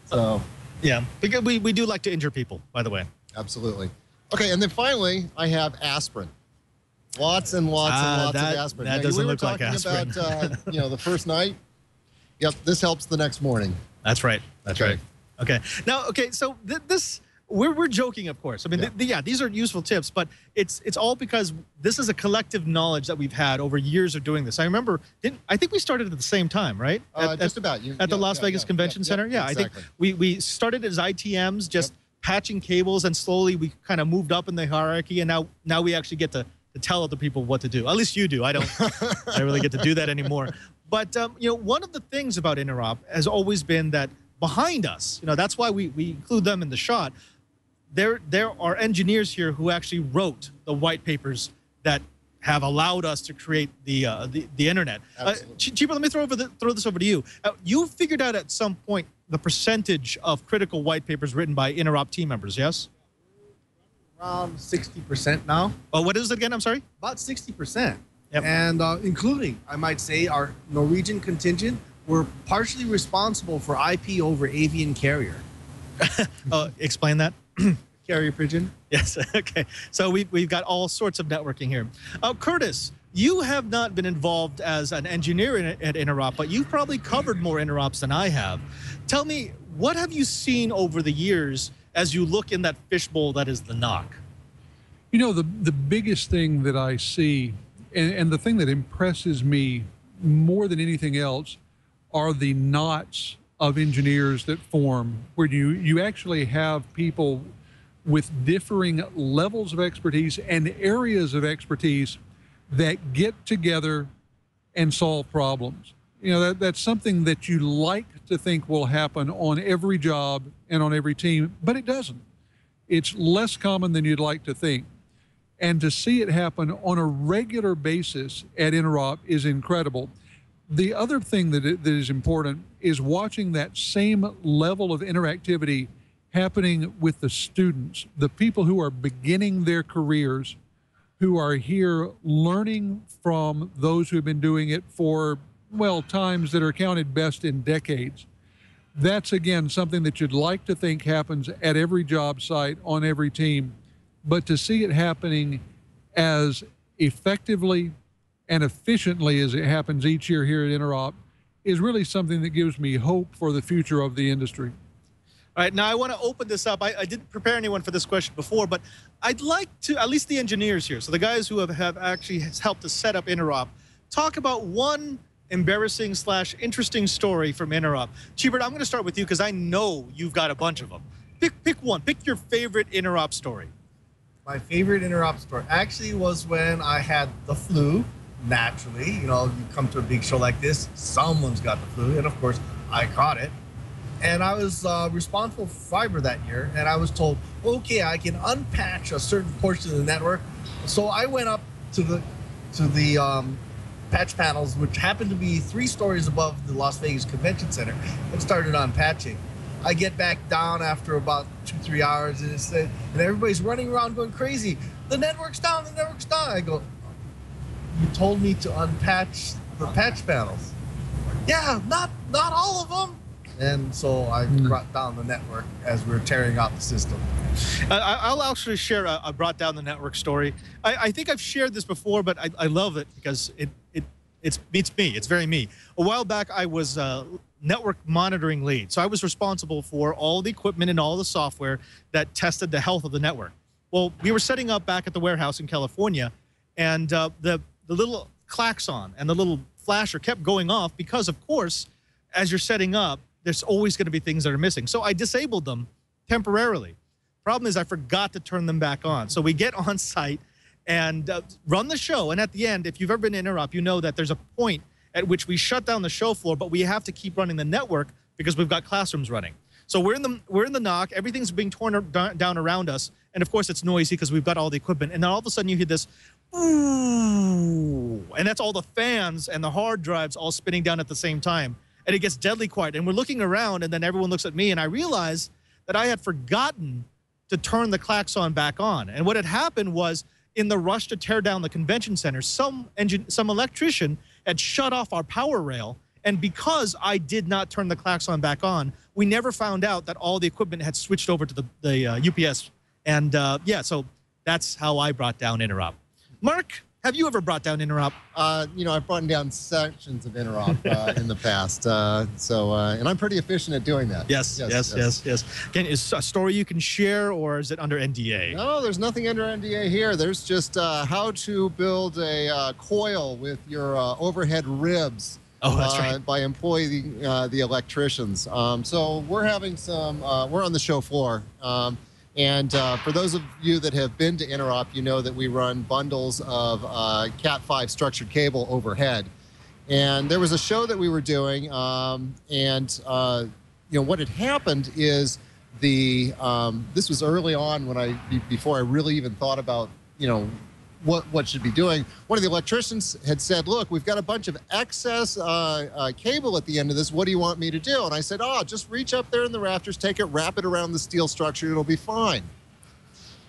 So, yeah, because we do like to injure people, by the way. Absolutely. Okay, and then finally, I have aspirin. Lots and lots and lots of aspirin. That now, doesn't we were look like talking aspirin. about, the first night. Yep, this helps the next morning. That's right. That's Okay. right. Okay. Now, so this we're joking, of course. I mean, these are useful tips, but it's all because this is a collective knowledge that we've had over years of doing this. I remember, I think we started at the same time, right? Just about. At the Las Vegas Convention Center. Yeah, exactly. I think we started as ITMs, just patching cables, and slowly we kind of moved up in the hierarchy, and now we actually get to tell other people what to do. At least you do. I don't. I really get to do that anymore. But one of the things about Interop has always been that behind us, that's why we include them in the shot. there are engineers here who actually wrote the white papers that have allowed us to create the internet. Cheaper, let me throw this over to you. You figured out at some point the percentage of critical white papers written by Interop team members, yes? Around 60% now. Oh, what is it again? I'm sorry? About 60%. Yep. And including, I might say, our Norwegian contingent were partially responsible for IP over avian carrier. Explain that. Carrier pigeon. Yes. Okay. So we've got all sorts of networking here. Curtis, you have not been involved as an engineer at Interop, but you've probably covered more Interops than I have. Tell me, what have you seen over the years as you look in that fishbowl that is the NOC? You know, the biggest thing that I see, and the thing that impresses me more than anything else, are the knots of engineers that form, where you actually have people with differing levels of expertise and areas of expertise that get together and solve problems. You know, that's something that you like to think will happen on every job and on every team, but it doesn't. It's less common than you'd like to think. And to see it happen on a regular basis at Interop is incredible. The other thing that is important is watching that same level of interactivity happening with the students, the people who are beginning their careers, who are here learning from those who have been doing it for, well, times that are counted best in decades. That's, again, something that you'd like to think happens at every job site, on every team, but to see it happening as effectively and efficiently as it happens each year here at Interop is really something that gives me hope for the future of the industry. All right, now I want to open this up. I didn't prepare anyone for this question before, but I'd like to, at least the engineers here, so the guys who have actually helped to set up Interop, talk about one embarrassing / interesting story from Interop. Cheebert, I'm going to start with you because I know you've got a bunch of them. Pick one. Pick your favorite Interop story. My favorite Interop story actually was when I had the flu. Naturally, you know, you come to a big show like this, someone's got the flu, and of course, I caught it. And I was responsible for fiber that year, and I was told, okay, I can unpatch a certain portion of the network. So I went up to the patch panels, which happened to be 3 stories above the Las Vegas Convention Center, and started unpatching. I get back down after about 2-3 hours, and everybody's running around going crazy. The network's down, the network's down. I go, you told me to unpatch the patch panels. Yeah, not all of them. And so I brought down the network as we were tearing out the system. I'll actually share a brought down the network story. I think I've shared this before, but I love it because it's me. It's very me. A while back, I was network monitoring lead. So I was responsible for all the equipment and all the software that tested the health of the network. Well, we were setting up back at the warehouse in California, and the little klaxon and the little flasher kept going off because, of course, as you're setting up, there's always going to be things that are missing. So I disabled them temporarily. Problem is I forgot to turn them back on. So we get on site and run the show. And at the end, if you've ever been in Interop, you know that there's a point at which we shut down the show floor, but we have to keep running the network because we've got classrooms running. So we're in the NOC, everything's being torn down around us. And of course it's noisy because we've got all the equipment. And then all of a sudden you hear this, ooh, and that's all the fans and the hard drives all spinning down at the same time. And it gets deadly quiet. And we're looking around, and then everyone looks at me, and I realize that I had forgotten to turn the klaxon back on. And what had happened was, in the rush to tear down the convention center, some electrician had shut off our power rail. And because I did not turn the klaxon back on, we never found out that all the equipment had switched over to the UPS. And yeah, so that's how I brought down Interop. Mark, have you ever brought down Interop? You know, I've brought down sections of Interop in the past. And I'm pretty efficient at doing that. Yes. Is a story you can share, or is it under NDA? No, there's nothing under NDA here. There's just how to build a coil with your overhead ribs. Oh, that's right. By employing the electricians. So we're having some, we're on the show floor. And for those of you that have been to Interop, you know that we run bundles of Cat5 structured cable overhead. And there was a show that we were doing, you know, what had happened is this was early on when before I really even thought about, what should be doing. One of the electricians had said, look, we've got a bunch of excess cable at the end of this. What do you want me to do? And I said, just reach up there in the rafters, take it, wrap it around the steel structure. It'll be fine.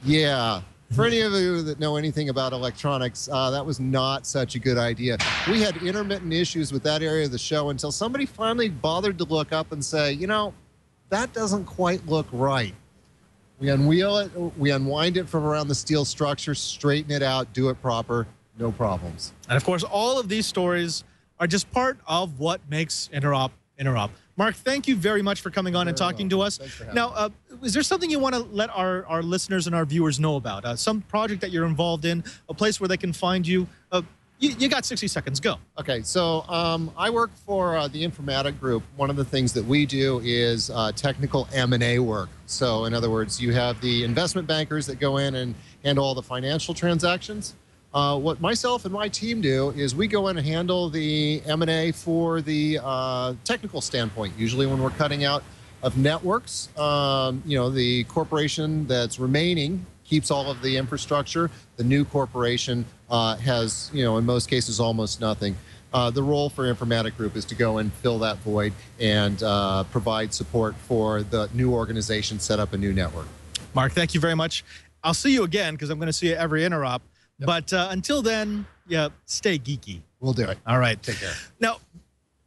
Yeah. For any of you that know anything about electronics, that was not such a good idea. We had intermittent issues with that area of the show until somebody finally bothered to look up and say, that doesn't quite look right. We unwheel it, we unwind it from around the steel structure, straighten it out, do it proper, no problems. And of course, all of these stories are just part of what makes Interop Interop. Mark, thank you very much for coming on and talking to us. Now, is there something you want to let our listeners and our viewers know about? Some project that you're involved in, a place where they can find you? You got 60 seconds. Go. Okay, so I work for the Informatic Group. One of the things that we do is technical M&A work. So in other words, you have the investment bankers that go in and handle all the financial transactions. What myself and my team do is we go in and handle the M&A for the technical standpoint. Usually when we're cutting out of networks, the corporation that's remaining keeps all of the infrastructure. The new corporation has, in most cases, almost nothing. The role for Informatic Group is to go and fill that void and provide support for the new organization, set up a new network. Mark, thank you very much. I'll see you again because I'm going to see you every Interop. Yep. But until then, stay geeky. We'll do it. All right. Take care. Now,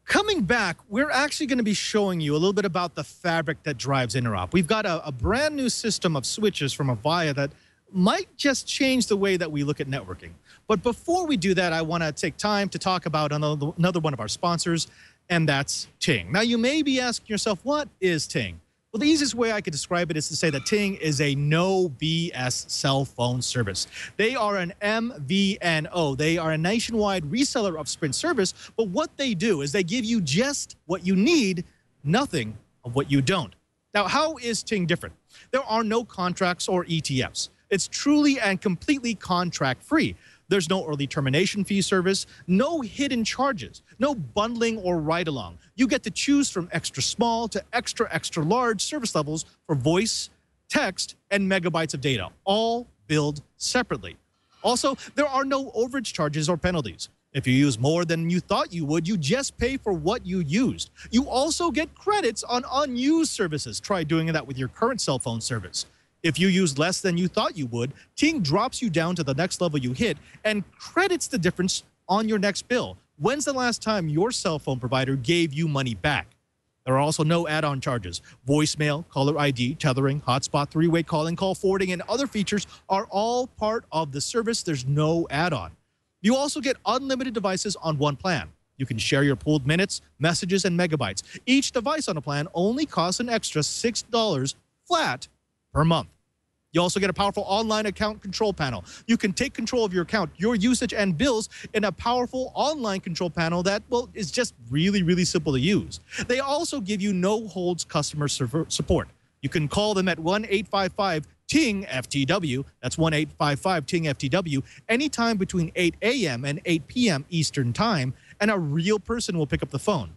coming back, we're actually going to be showing you a little bit about the fabric that drives Interop. We've got a brand new system of switches from Avaya that might just change the way that we look at networking. But before we do that, I want to take time to talk about another one of our sponsors, and that's Ting. Now, you may be asking yourself, what is Ting? Well, the easiest way I could describe it is to say that Ting is a no BS cell phone service. They are an MVNO. They are a nationwide reseller of Sprint service, but what they do is they give you just what you need, nothing of what you don't. Now, how is Ting different? There are no contracts or ETFs. It's truly and completely contract-free. There's no early termination fee service, no hidden charges, no bundling or ride-along. You get to choose from extra small to extra large service levels for voice, text, and megabytes of data, all billed separately. Also, there are no overage charges or penalties. If you use more than you thought you would, you just pay for what you used. You also get credits on unused services. Try doing that with your current cell phone service. If you use less than you thought you would, Ting drops you down to the next level you hit and credits the difference on your next bill. When's the last time your cell phone provider gave you money back? There are also no add-on charges. Voicemail, caller ID, tethering, hotspot, three-way calling, call forwarding, and other features are all part of the service. There's no add-on. You also get unlimited devices on one plan. You can share your pooled minutes, messages, and megabytes. Each device on a plan only costs an extra $6 flat per month. You also get a powerful online account control panel. You can take control of your account, your usage, and bills in a powerful online control panel that, well, is just really simple to use. They also give you no-holds customer support. You can call them at 1-855-TING-FTW. That's 1-855-TING-FTW anytime between 8 a.m. and 8 p.m. Eastern Time, and a real person will pick up the phone.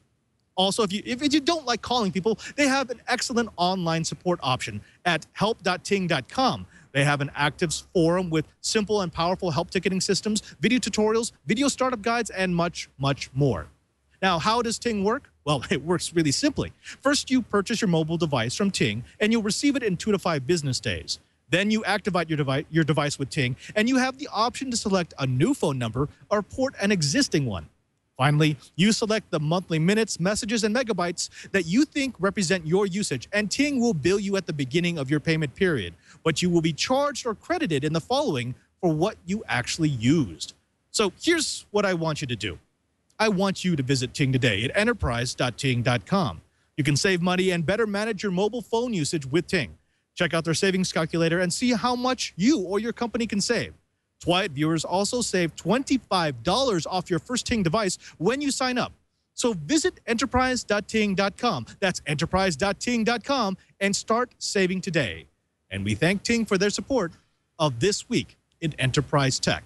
Also, if you don't like calling people, they have an excellent online support option at help.ting.com. They have an active forum with simple and powerful help ticketing systems, video tutorials, video startup guides, and much more. Now, how does Ting work? Well, it works really simply. First, you purchase your mobile device from Ting, and you'll receive it in 2 to 5 business days. Then you activate your device with Ting, and you have the option to select a new phone number or port an existing one. Finally, you select the monthly minutes, messages, and megabytes that you think represent your usage, and Ting will bill you at the beginning of your payment period. But you will be charged or credited in the following for what you actually used. So here's what I want you to do. I want you to visit Ting today at enterprise.ting.com. You can save money and better manage your mobile phone usage with Ting. Check out their savings calculator and see how much you or your company can save. Twiat viewers also save $25 off your first Ting device when you sign up. So visit enterprise.ting.com. That's enterprise.ting.com and start saving today. And we thank Ting for their support of This Week in Enterprise Tech.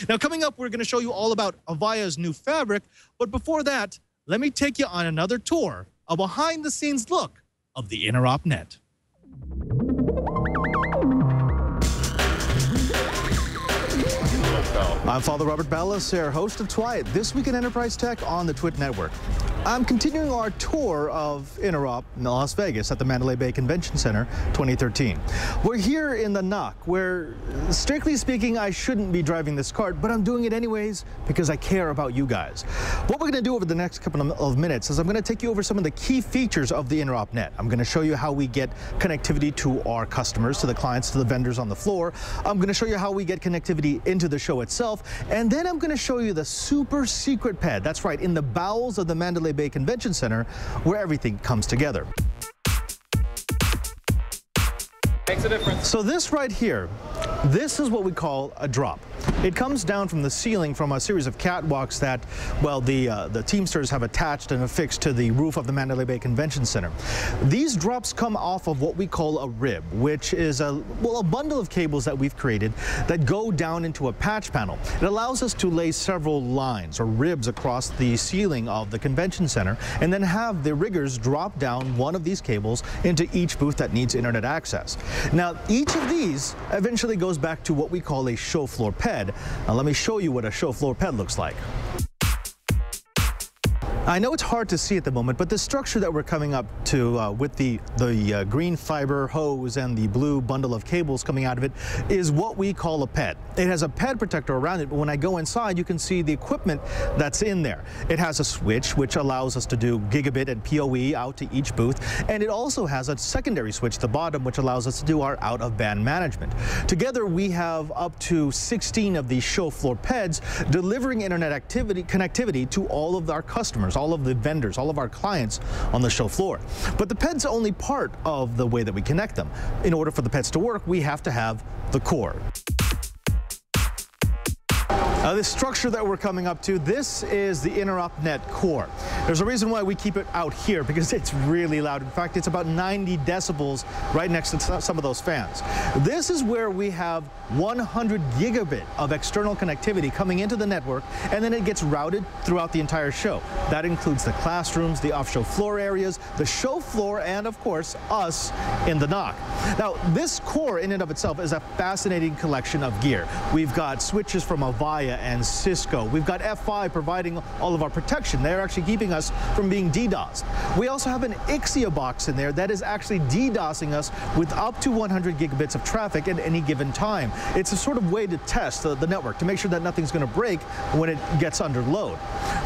Now, coming up, we're going to show you all about Avaya's new fabric. But before that, let me take you on another tour, a behind-the-scenes look of the InteropNET. I'm Father Robert Balacer, host of Twiet, This Week in Enterprise Tech on the Twit Network. I'm continuing our tour of Interop in Las Vegas at the Mandalay Bay Convention Center 2013. We're here in the NOC, where, strictly speaking, I shouldn't be driving this cart, but I'm doing it anyways because I care about you guys. What we're going to do over the next couple of minutes is I'm going to take you over some of the key features of the InteropNET. I'm going to show you how we get connectivity to our customers, to the clients, to the vendors on the floor. I'm going to show you how we get connectivity into the show itself, and then I'm going to show you the super secret pad. That's right, in the bowels of the Mandalay Bay Convention Center, where everything comes together. Makes a difference. So this right here, this is what we call a drop. It comes down from the ceiling from a series of catwalks that, well, the Teamsters have attached and affixed to the roof of the Mandalay Bay Convention Center. These drops come off of what we call a rib, which is a bundle of cables that we've created that go down into a patch panel. It allows us to lay several lines or ribs across the ceiling of the convention center and then have the riggers drop down one of these cables into each booth that needs internet access. Now, each of these eventually goes back to what we call a show floor ped. Now, let me show you what a show floor ped looks like. I know it's hard to see at the moment, but the structure that we're coming up to with the green fiber hose and the blue bundle of cables coming out of it is what we call a ped. It has a ped protector around it, but when I go inside, you can see the equipment that's in there. It has a switch, which allows us to do gigabit and PoE out to each booth, and it also has a secondary switch at the bottom, which allows us to do our out-of-band management. Together, we have up to 16 of these show floor peds delivering internet connectivity to all of our customers, all of the vendors, all of our clients on the show floor. But the PED's only part of the way that we connect them. In order for the PEDs to work, we have to have the core. This structure that we're coming up to, this is the InteropNET core. There's a reason why we keep it out here, because it's really loud. In fact, it's about 90 decibels right next to some of those fans. This is where we have 100 gigabit of external connectivity coming into the network, and then it gets routed throughout the entire show. That includes the classrooms, the off-show floor areas, the show floor, and of course, us in the NOC. Now, this core in and of itself is a fascinating collection of gear. We've got switches from Avaya and Cisco. We've got F5 providing all of our protection. They're actually keeping us from being DDoSed. We also have an Ixia box in there that is actually DDoSing us with up to 100 gigabits of traffic at any given time. It's a sort of way to test the network to make sure that nothing's going to break when it gets under load.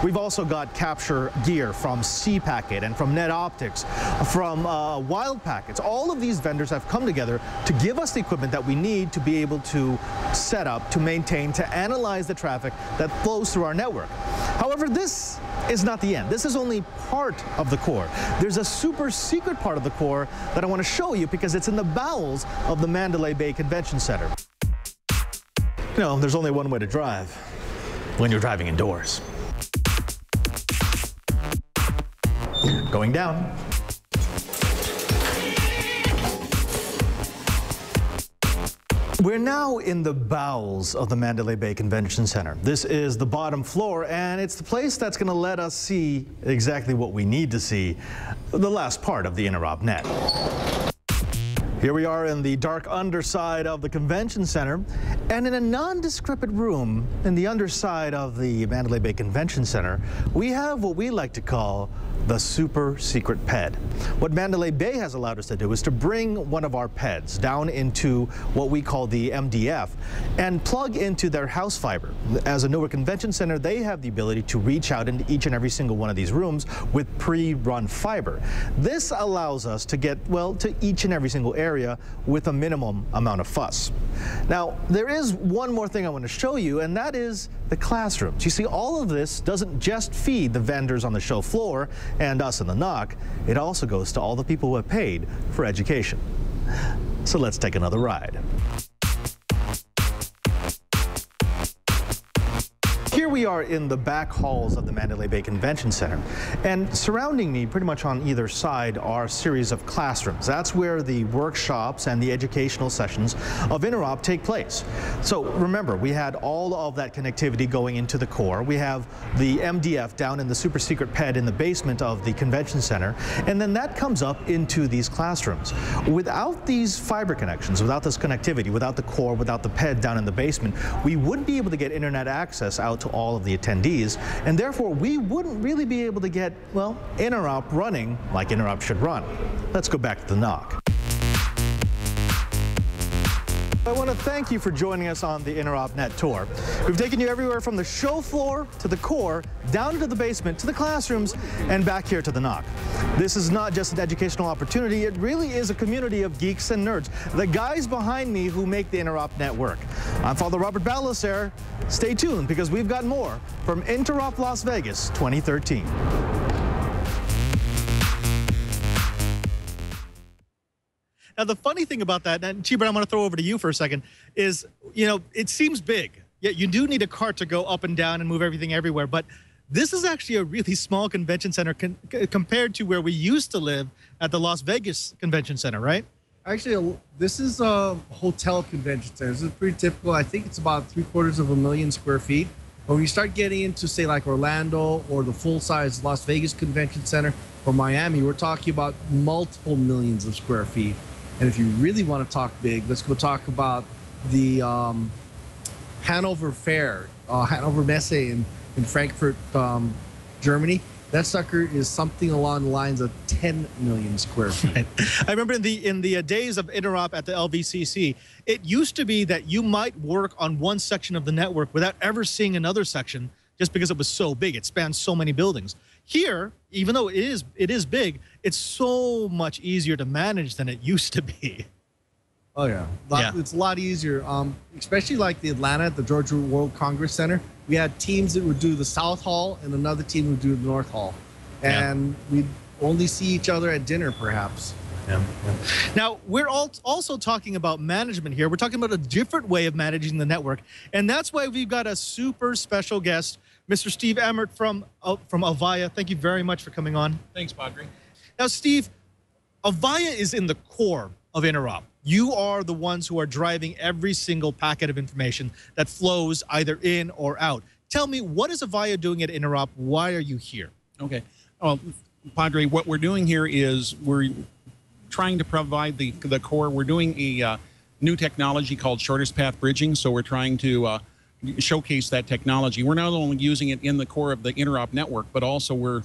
We've also got capture gear from CPacket and from NetOptics, from Wild Packets. All of these vendors have come together to give us the equipment that we need to be able to set up, to maintain, to analyze the traffic that flows through our network. However, this is not the end. This is only part of the core. There's a super secret part of the core that I want to show you because it's in the bowels of the Mandalay Bay Convention Center. You know, there's only one way to drive when you're driving indoors. Going down. We're now in the bowels of the Mandalay Bay Convention Center. This is the bottom floor, and it's the place that's going to let us see exactly what we need to see, the last part of the InteropNET. Here we are in the dark underside of the convention center, and in a nondescript room in the underside of the Mandalay Bay Convention Center, we have what we like to call the super secret ped. What Mandalay Bay has allowed us to do is to bring one of our peds down into what we call the MDF and plug into their house fiber. As a newer convention center, they have the ability to reach out into each and every single one of these rooms with pre-run fiber. This allows us to get, well, to each and every single area with a minimum amount of fuss. Now, there is one more thing I want to show you, and that is the classrooms. You see, all of this doesn't just feed the vendors on the show floor and us in the NOC. It also goes to all the people who have paid for education. So let's take another ride. Here we are in the back halls of the Mandalay Bay Convention Center, and surrounding me pretty much on either side are a series of classrooms. That's where the workshops and the educational sessions of Interop take place. So remember, we had all of that connectivity going into the core. We have the MDF down in the super secret pad in the basement of the convention center, and then that comes up into these classrooms. Without these fiber connections, without this connectivity, without the core, without the pad down in the basement, we wouldn't be able to get internet access out to all of the attendees, and therefore we wouldn't really be able to get, well, Interop running like Interop should run. Let's go back to the knock. I want to thank you for joining us on the InteropNET tour. We've taken you everywhere from the show floor to the core, down into the basement, to the classrooms, and back here to the knock. This is not just an educational opportunity, it really is a community of geeks and nerds, the guys behind me who make the InteropNET work. I'm Father Robert Balacer. Stay tuned because we've got more from Interop Las Vegas 2013. Now, the funny thing about that, and Cheeber, I'm going to throw over to you for a second, is, you know, it seems big. Yeah, you do need a cart to go up and down and move everything everywhere, but this is actually a really small convention center compared to where we used to live at the Las Vegas Convention Center, right? Actually, this is a hotel convention center. This is pretty typical. I think it's about 750,000 square feet. But when you start getting into, say, like Orlando or the full-size Las Vegas Convention Center or Miami, we're talking about multiple millions of square feet. And if you really want to talk big, let's go talk about the Hanover Fair, Hanover Messe in Frankfurt, Germany. That sucker is something along the lines of 10 million square feet. I remember in the days of Interop at the LVCC, it used to be that you might work on one section of the network without ever seeing another section just because it was so big. It spans so many buildings. Here, even though it is big, it's so much easier to manage than it used to be. Oh yeah, it's a lot easier. Especially like the Atlanta at the Georgia World Congress Center. We had teams that would do the South Hall and another team would do the North Hall, and we'd only see each other at dinner, perhaps. Yeah. Now, we're also talking about management here. We're talking about a different way of managing the network, and that's why we've got a super special guest, Mr. Steve Emmert from Avaya. Thank you very much for coming on. Thanks, Padre. Now, Steve, Avaya is in the core of Interop. You are the ones who are driving every single packet of information that flows either in or out. Tell me, what is Avaya doing at Interop? Why are you here? Okay. Well, Padre, what we're doing here is we're trying to provide the core. We're doing a new technology called shortest path bridging, so we're trying to showcase that technology. We're not only using it in the core of the Interop network, but also we're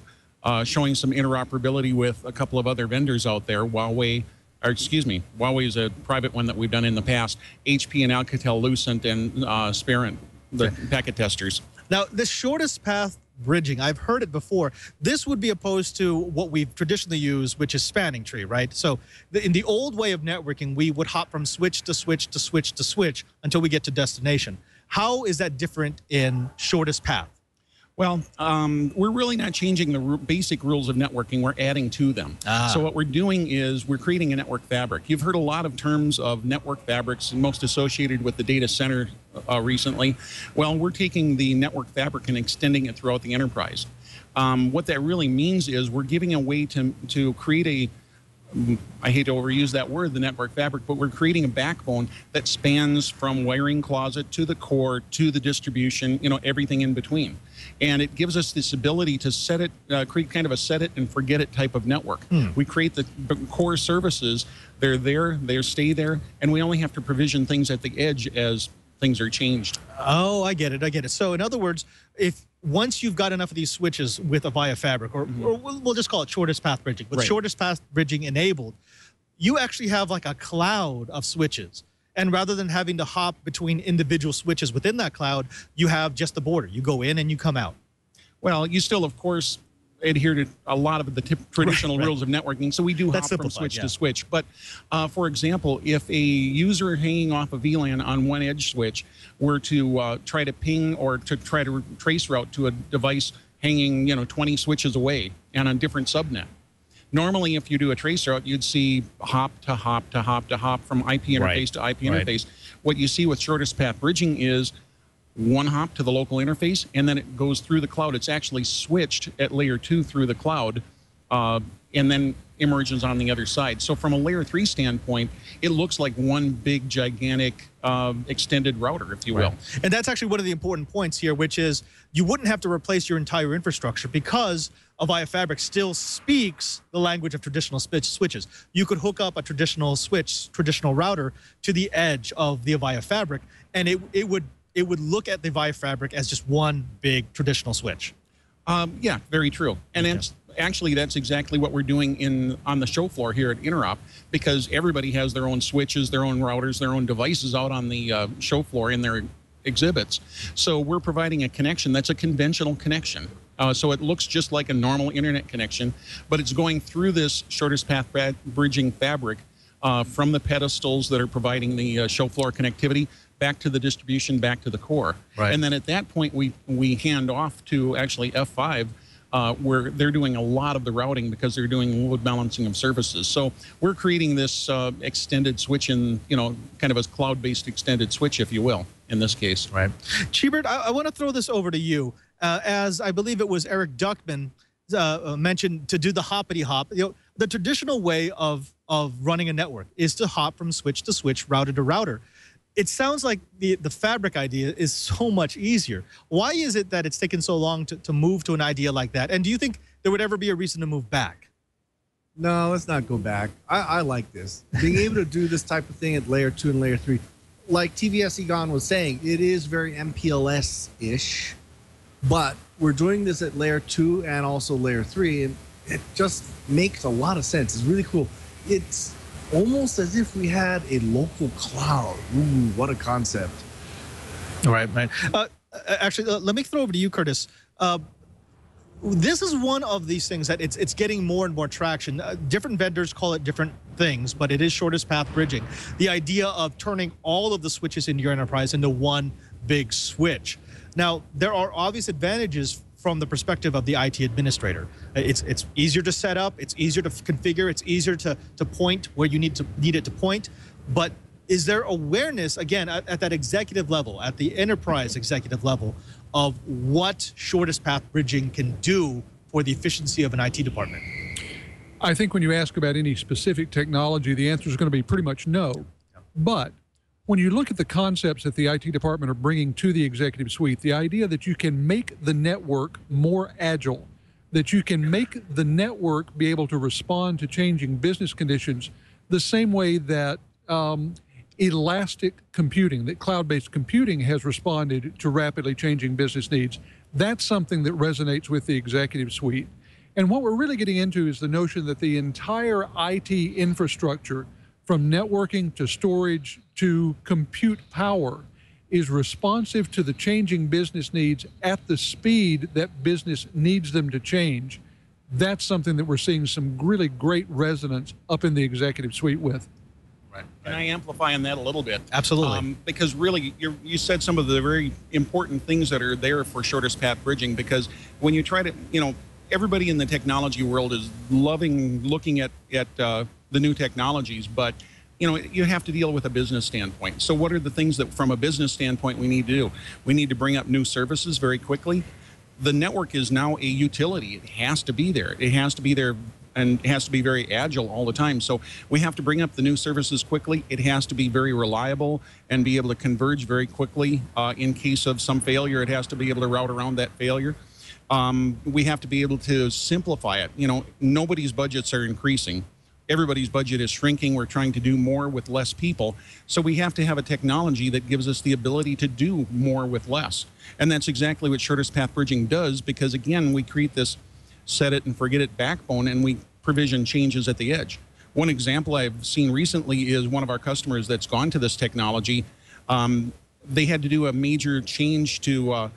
showing some interoperability with a couple of other vendors out there. Huawei is a private one that we've done in the past. HP and Alcatel Lucent and Sparent, the packet testers. Now, this shortest path bridging, I've heard it before. This would be opposed to what we've traditionally used, which is spanning tree, right? So in the old way of networking, we would hop from switch to switch to switch to switch until we get to destination. How is that different in shortest path? Well, we're really not changing the basic rules of networking. We're adding to them. So what we're doing is we're creating a network fabric. You've heard a lot of terms of network fabrics, most associated with the data center recently. Well, we're taking the network fabric and extending it throughout the enterprise. What that really means is we're giving a way to create I hate to overuse that word, the network fabric, but we're creating a backbone that spans from wiring closet to the core to the distribution, everything in between. And it gives us this ability to set it, create kind of a set it and forget it type of network. We create the core services, they're there, they stay there, and we only have to provision things at the edge as things are changed. Oh, I get it. So in other words, once you've got enough of these switches with Avaya Fabric, or we'll just call it shortest path bridging, with shortest path bridging enabled, you actually have like a cloud of switches. And rather than having to hop between individual switches within that cloud, you have just the border. You go in and you come out. Well, you still, of course, adhere to a lot of the traditional rules of networking. So we do hop from switch to switch. But for example, if a user hanging off a VLAN on one edge switch were to try to ping or to try to trace route to a device hanging 20 switches away and on a different subnet, normally if you do a trace route, you'd see hop to hop to hop to hop from IP interface to IP interface. What you see with shortest path bridging is one hop to the local interface, and then it goes through the cloud. It's actually switched at layer 2 through the cloud, and then emerges on the other side. So from a layer 3 standpoint, it looks like one big, gigantic extended router, if you will. And that's actually one of the important points here, which is you wouldn't have to replace your entire infrastructure because Avaya Fabric still speaks the language of traditional switches. You could hook up a traditional switch, traditional router to the edge of the Avaya Fabric, and it would look at the Avaya Fabric as just one big traditional switch. Yeah, very true. And actually, that's exactly what we're doing on the show floor here at Interop, because everybody has their own switches, their own routers, their own devices out on the show floor in their exhibits. So we're providing a connection that's a conventional connection. So it looks just like a normal internet connection, but it's going through this shortest path bridging fabric from the pedestals that are providing the show floor connectivity back to the distribution, back to the core. Right. And then at that point, we hand off to actually F5, where they're doing a lot of the routing because they're doing load balancing of services. So we're creating this extended switch in, kind of a cloud-based extended switch, if you will, in this case. Right. Chibert, I want to throw this over to you. As I believe it was Eric Duckman mentioned, to do the hoppity hop. The traditional way of running a network is to hop from switch to switch, router to router. It sounds like the Fabric idea is so much easier. Why is it that it's taken so long to move to an idea like that? And do you think there would ever be a reason to move back? No, let's not go back. I like this. Being able to do this type of thing at layer 2 and layer 3. Like TVS Egon was saying, it is very MPLS-ish, but we're doing this at layer 2 and also layer 3, and it just makes a lot of sense. It's really cool. It's almost as if we had a local cloud. Ooh, what a concept. All right, man. Actually, let me throw over to you, Curtis. This is one of these things that it's getting more and more traction. Different vendors call it different things, but it is shortest path bridging. The idea of turning all of the switches in your enterprise into one big switch. Now, there are obvious advantages from the perspective of the IT administrator. It's easier to set up, it's easier to configure, it's easier to point where you need it to point. But is there awareness, again, at that executive level, at the enterprise executive level, of what shortest path bridging can do for the efficiency of an IT department? I think when you ask about any specific technology, the answer is going to be pretty much no. But when you look at the concepts that the IT department are bringing to the executive suite, the idea that you can make the network more agile, that you can make the network be able to respond to changing business conditions the same way that elastic computing, that cloud-based computing has responded to rapidly changing business needs, that's something that resonates with the executive suite. And what we're really getting into is the notion that the entire IT infrastructure, from networking to storage to compute power, is responsive to the changing business needs at the speed that business needs them to change. That's something that we're seeing some really great resonance up in the executive suite with. Right. Can I amplify on that a little bit? Absolutely. Because really, you said some of the very important things that are there for shortest path bridging, because when you try to, everybody in the technology world is loving looking at the new technologies, but you have to deal with a business standpoint. So what are the things that from a business standpoint we need to do? We need to bring up new services very quickly. The network is now a utility. It has to be there. It has to be there, and it has to be very agile all the time. So we have to bring up the new services quickly. It has to be very reliable and be able to converge very quickly. In case of some failure, it has to be able to route around that failure. We have to be able to simplify it. Nobody's budgets are increasing. Everybody's budget is shrinking. We're trying to do more with less people. So we have to have a technology that gives us the ability to do more with less. And that's exactly what shortest path bridging does, because again, we create this set it and forget it backbone, and we provision changes at the edge. One example I've seen recently is one of our customers that's gone to this technology. They had to do a major change to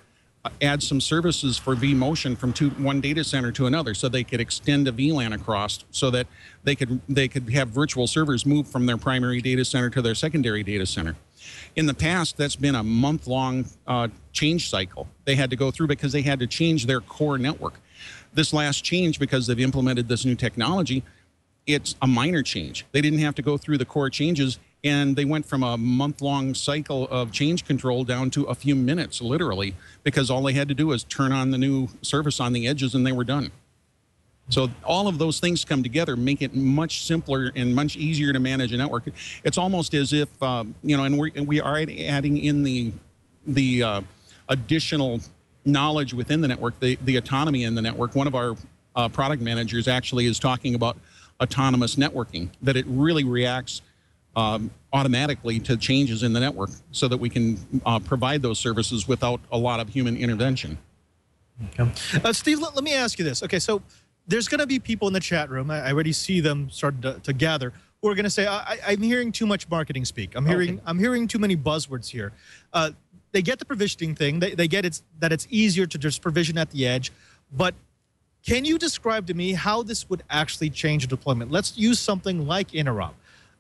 add some services for vMotion from one data center to another, so they could extend a VLAN across, so that they could have virtual servers move from their primary data center to their secondary data center. In the past, that's been a month-long change cycle they had to go through, because they had to change their core network. This last change, because they've implemented this new technology, it's a minor change. They didn't have to go through the core changes, And they went from a month-long cycle of change control down to a few minutes, literally, because all they had to do was turn on the new service on the edges and they were done. So all of those things come together, make it much simpler and much easier to manage a network. It's almost as if, you know, and we are adding in the additional knowledge within the network, the autonomy in the network. One of our product managers actually is talking about autonomous networking, that it really reacts automatically to changes in the network so that we can provide those services without a lot of human intervention. Okay. Steve, let me ask you this. Okay, so there's going to be people in the chat room, I already see them starting to gather, who are going to say, I'm hearing too much marketing speak. I'm hearing too many buzzwords here. They get the provisioning thing. They get that it's easier to just provision at the edge. But can you describe to me how this would actually change a deployment? Let's use something like Interop.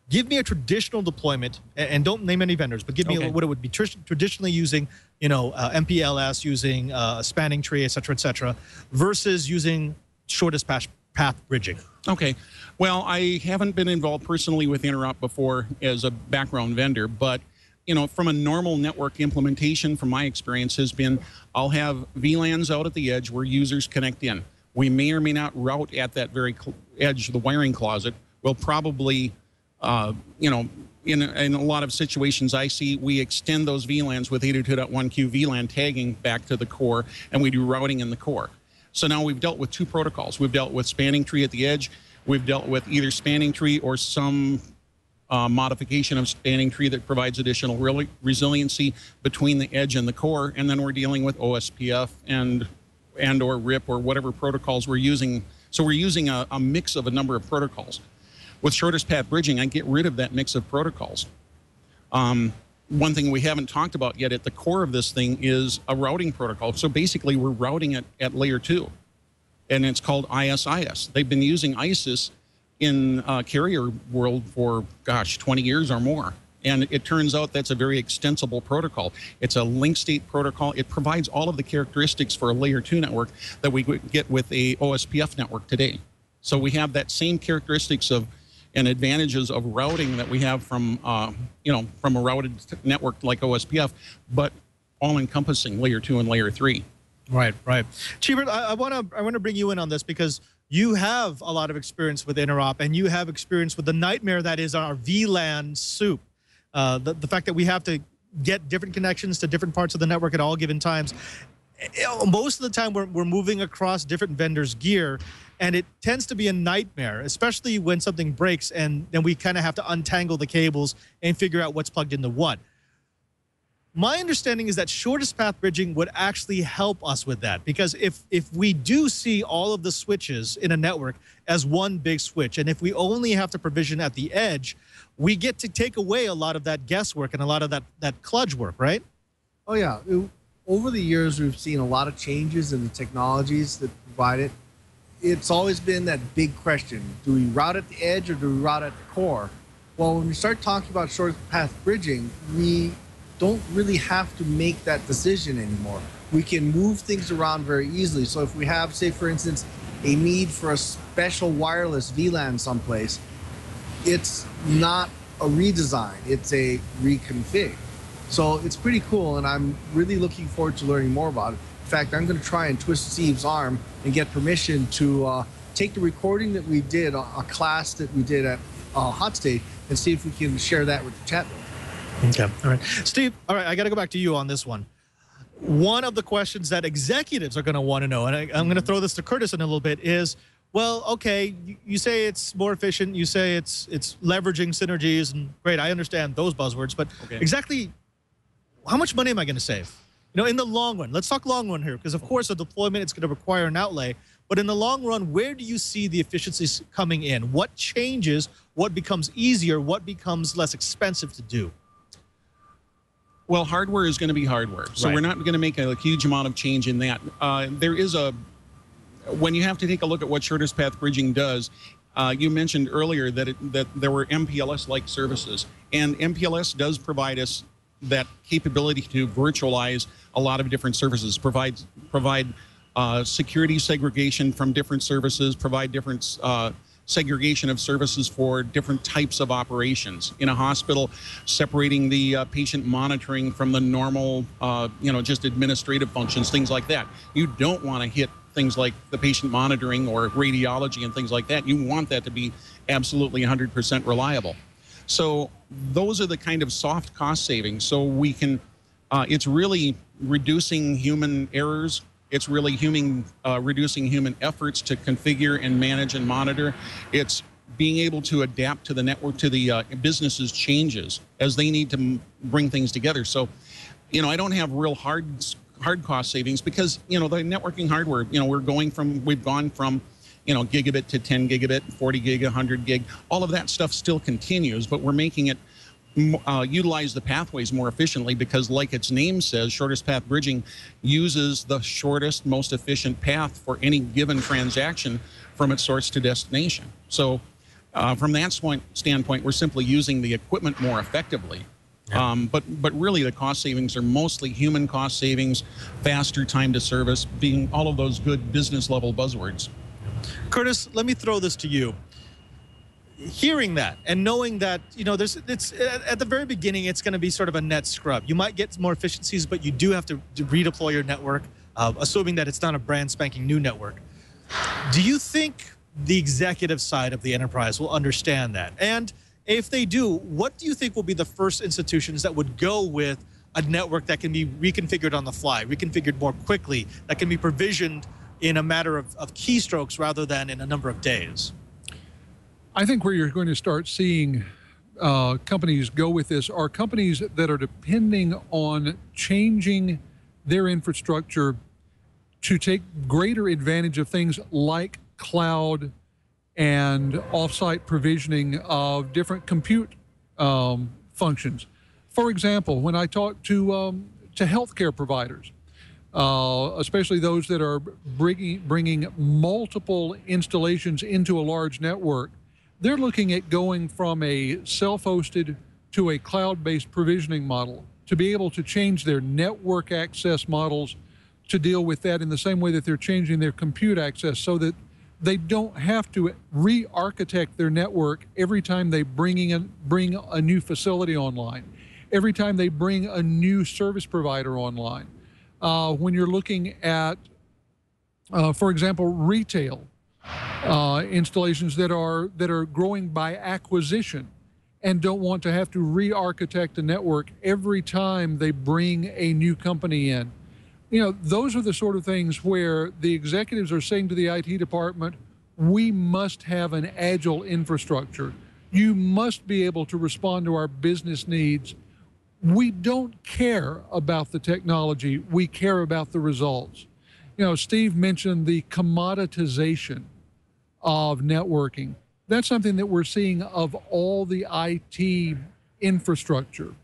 Give me a traditional deployment, and don't name any vendors, but give me what it would be traditionally using, you know, MPLS, using a spanning tree, et cetera, versus using shortest path bridging. Okay. Well, I haven't been involved personally with Interop before as a background vendor, but you know, from a normal network implementation, from my experience, has been I'll have VLANs out at the edge where users connect in. We may or may not route at that very edge of the wiring closet. We'll probably, you know, in a lot of situations I see, we extend those VLANs with 802.1q VLAN tagging back to the core, and we do routing in the core. So now we've dealt with two protocols. We've dealt with spanning tree at the edge. We've dealt with either spanning tree or some modification of spanning tree that provides additional resiliency between the edge and the core. And then we're dealing with OSPF and or RIP or whatever protocols we're using. So we're using a mix of a number of protocols. With shortest path bridging, I get rid of that mix of protocols. One thing we haven't talked about yet at the core of this thing is a routing protocol. So basically, we're routing it at layer 2, and it's called ISIS. They've been using ISIS in carrier world for, gosh, 20 years or more. And it turns out that's a very extensible protocol. It's a link state protocol. It provides all of the characteristics for a layer 2 network that we get with a OSPF network today. So we have that same characteristics of and advantages of routing that we have from, you know, from a routed network like OSPF, but all-encompassing layer 2 and layer 3. Right, right. Cheebert, I want to bring you in on this because you have a lot of experience with Interop, and you have experience with the nightmare that is our VLAN soup. The fact that we have to get different connections to different parts of the network at all given times. Most of the time, we're moving across different vendors' gear, and it tends to be a nightmare, especially when something breaks, and then we kind of have to untangle the cables and figure out what's plugged into what. My understanding is that shortest path bridging would actually help us with that, because if we do see all of the switches in a network as one big switch, and if we only have to provision at the edge, we get to take away a lot of that guesswork and a lot of that kludge work, right? Oh, yeah. Over the years, we've seen a lot of changes in the technologies that provide it. It's always been that big question. Do we route at the edge or do we route at the core? Well, when we start talking about short path bridging, we don't really have to make that decision anymore. We can move things around very easily. So if we have, say, for instance, a need for a special wireless VLAN someplace, it's not a redesign, it's a reconfig. So it's pretty cool, and I'm really looking forward to learning more about it. In fact, I'm going to try and twist Steve's arm and get permission to take the recording that we did, a class that we did at Hot Stage, and see if we can share that with the chat room. Okay, all right. Steve, all right, I got to go back to you on this one. One of the questions that executives are going to want to know, and I'm going to throw this to Curtis in a little bit, is, well, okay, you say it's more efficient, you say it's leveraging synergies, and great, I understand those buzzwords, but exactly how much money am I going to save? You know, in the long run, let's talk long run here, because of course a deployment is going to require an outlay, but in the long run, where do you see the efficiencies coming in? What changes? What becomes easier? What becomes less expensive to do? Well, hardware is going to be hardware, so we're not going to make a huge amount of change in that. There is when you have to take a look at what shortest path bridging does, you mentioned earlier that there were MPLS-like services, and MPLS does provide us that capability to virtualize a lot of different services, provide security segregation from different services, provide different segregation of services for different types of operations. In a hospital, separating the patient monitoring from the normal, just administrative functions, things like that. You don't want to hit things like the patient monitoring or radiology and things like that. You want that to be absolutely 100% reliable. So those are the kind of soft cost savings. So we can, it's really reducing human errors. It's really reducing human efforts to configure and manage and monitor. It's being able to adapt to the network, to the business's changes as they need to bring things together. So, I don't have real hard cost savings because, the networking hardware, we've gone from, gigabit to 10 gigabit, 40 gig, 100 gig. All of that stuff still continues, but we're making it utilize the pathways more efficiently because, like its name says, shortest path bridging uses the shortest, most efficient path for any given transaction from its source to destination. So from that standpoint, we're simply using the equipment more effectively. Yeah. But really the cost savings are mostly human cost savings, faster time to service, being all of those good business level buzzwords. Curtis, let me throw this to you. Hearing that and knowing that, it's at the very beginning, it's going to be sort of a net scrub. You might get more efficiencies, but you do have to redeploy your network, assuming that it's not a brand spanking new network. Do you think the executive side of the enterprise will understand that? And if they do, what do you think will be the first institutions that would go with a network that can be reconfigured on the fly, reconfigured more quickly, that can be provisioned in a matter of keystrokes rather than in a number of days? I think where you're going to start seeing companies go with this are companies that are depending on changing their infrastructure to take greater advantage of things like cloud and offsite provisioning of different compute functions. For example, when I talk to healthcare providers, especially those that are bringing multiple installations into a large network, they're looking at going from a self-hosted to a cloud-based provisioning model to be able to change their network access models to deal with that in the same way that they're changing their compute access so that they don't have to re-architect their network every time they bring a new facility online, every time they bring a new service provider online. When you're looking at, for example, retail, installations that are growing by acquisition and don't want to have to re-architect a network every time they bring a new company in. Those are the sort of things where the executives are saying to the IT department, we must have an agile infrastructure. You must be able to respond to our business needs. We don't care about the technology, we care about the results. Steve mentioned the commoditization of networking. That's something that we're seeing of all the IT infrastructure.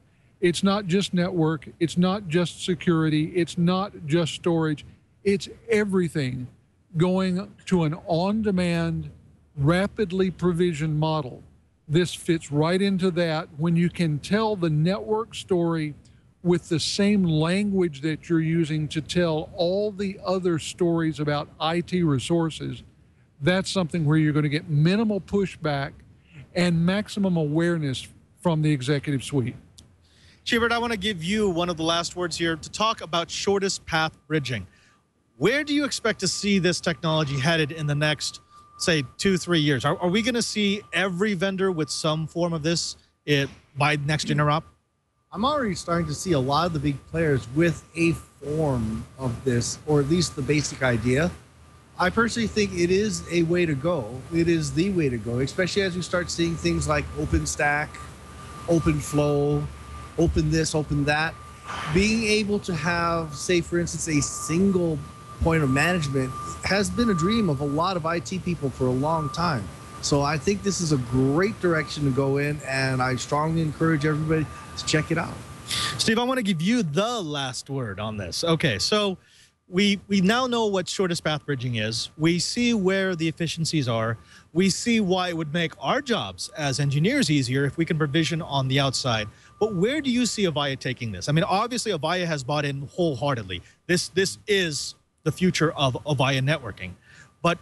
It's not just network, it's not just security, it's not just storage, it's everything going to an on-demand, rapidly provisioned model. This fits right into that when you can tell the network story with the same language that you're using to tell all the other stories about IT resources. That's something where you're going to get minimal pushback and maximum awareness from the executive suite. Chibert, I want to give you one of the last words here to talk about shortest path bridging. Where do you expect to see this technology headed in the next, say, 2-3 years? Are we going to see every vendor with some form of this by next Interop? I'm already starting to see a lot of the big players with a form of this, or at least the basic idea. I personally think it is a way to go. It is the way to go, especially as you start seeing things like OpenStack, OpenFlow, open this, open that. Being able to have, say, for instance, a single point of management has been a dream of a lot of IT people for a long time. So I think this is a great direction to go in, and I strongly encourage everybody to check it out. Steve, I want to give you the last word on this. Okay, so we now know what shortest path bridging is. We see where the efficiencies are. We see why it would make our jobs as engineers easier if we can provision on the outside. But where do you see Avaya taking this? I mean, obviously, Avaya has bought in wholeheartedly. This is the future of Avaya networking. But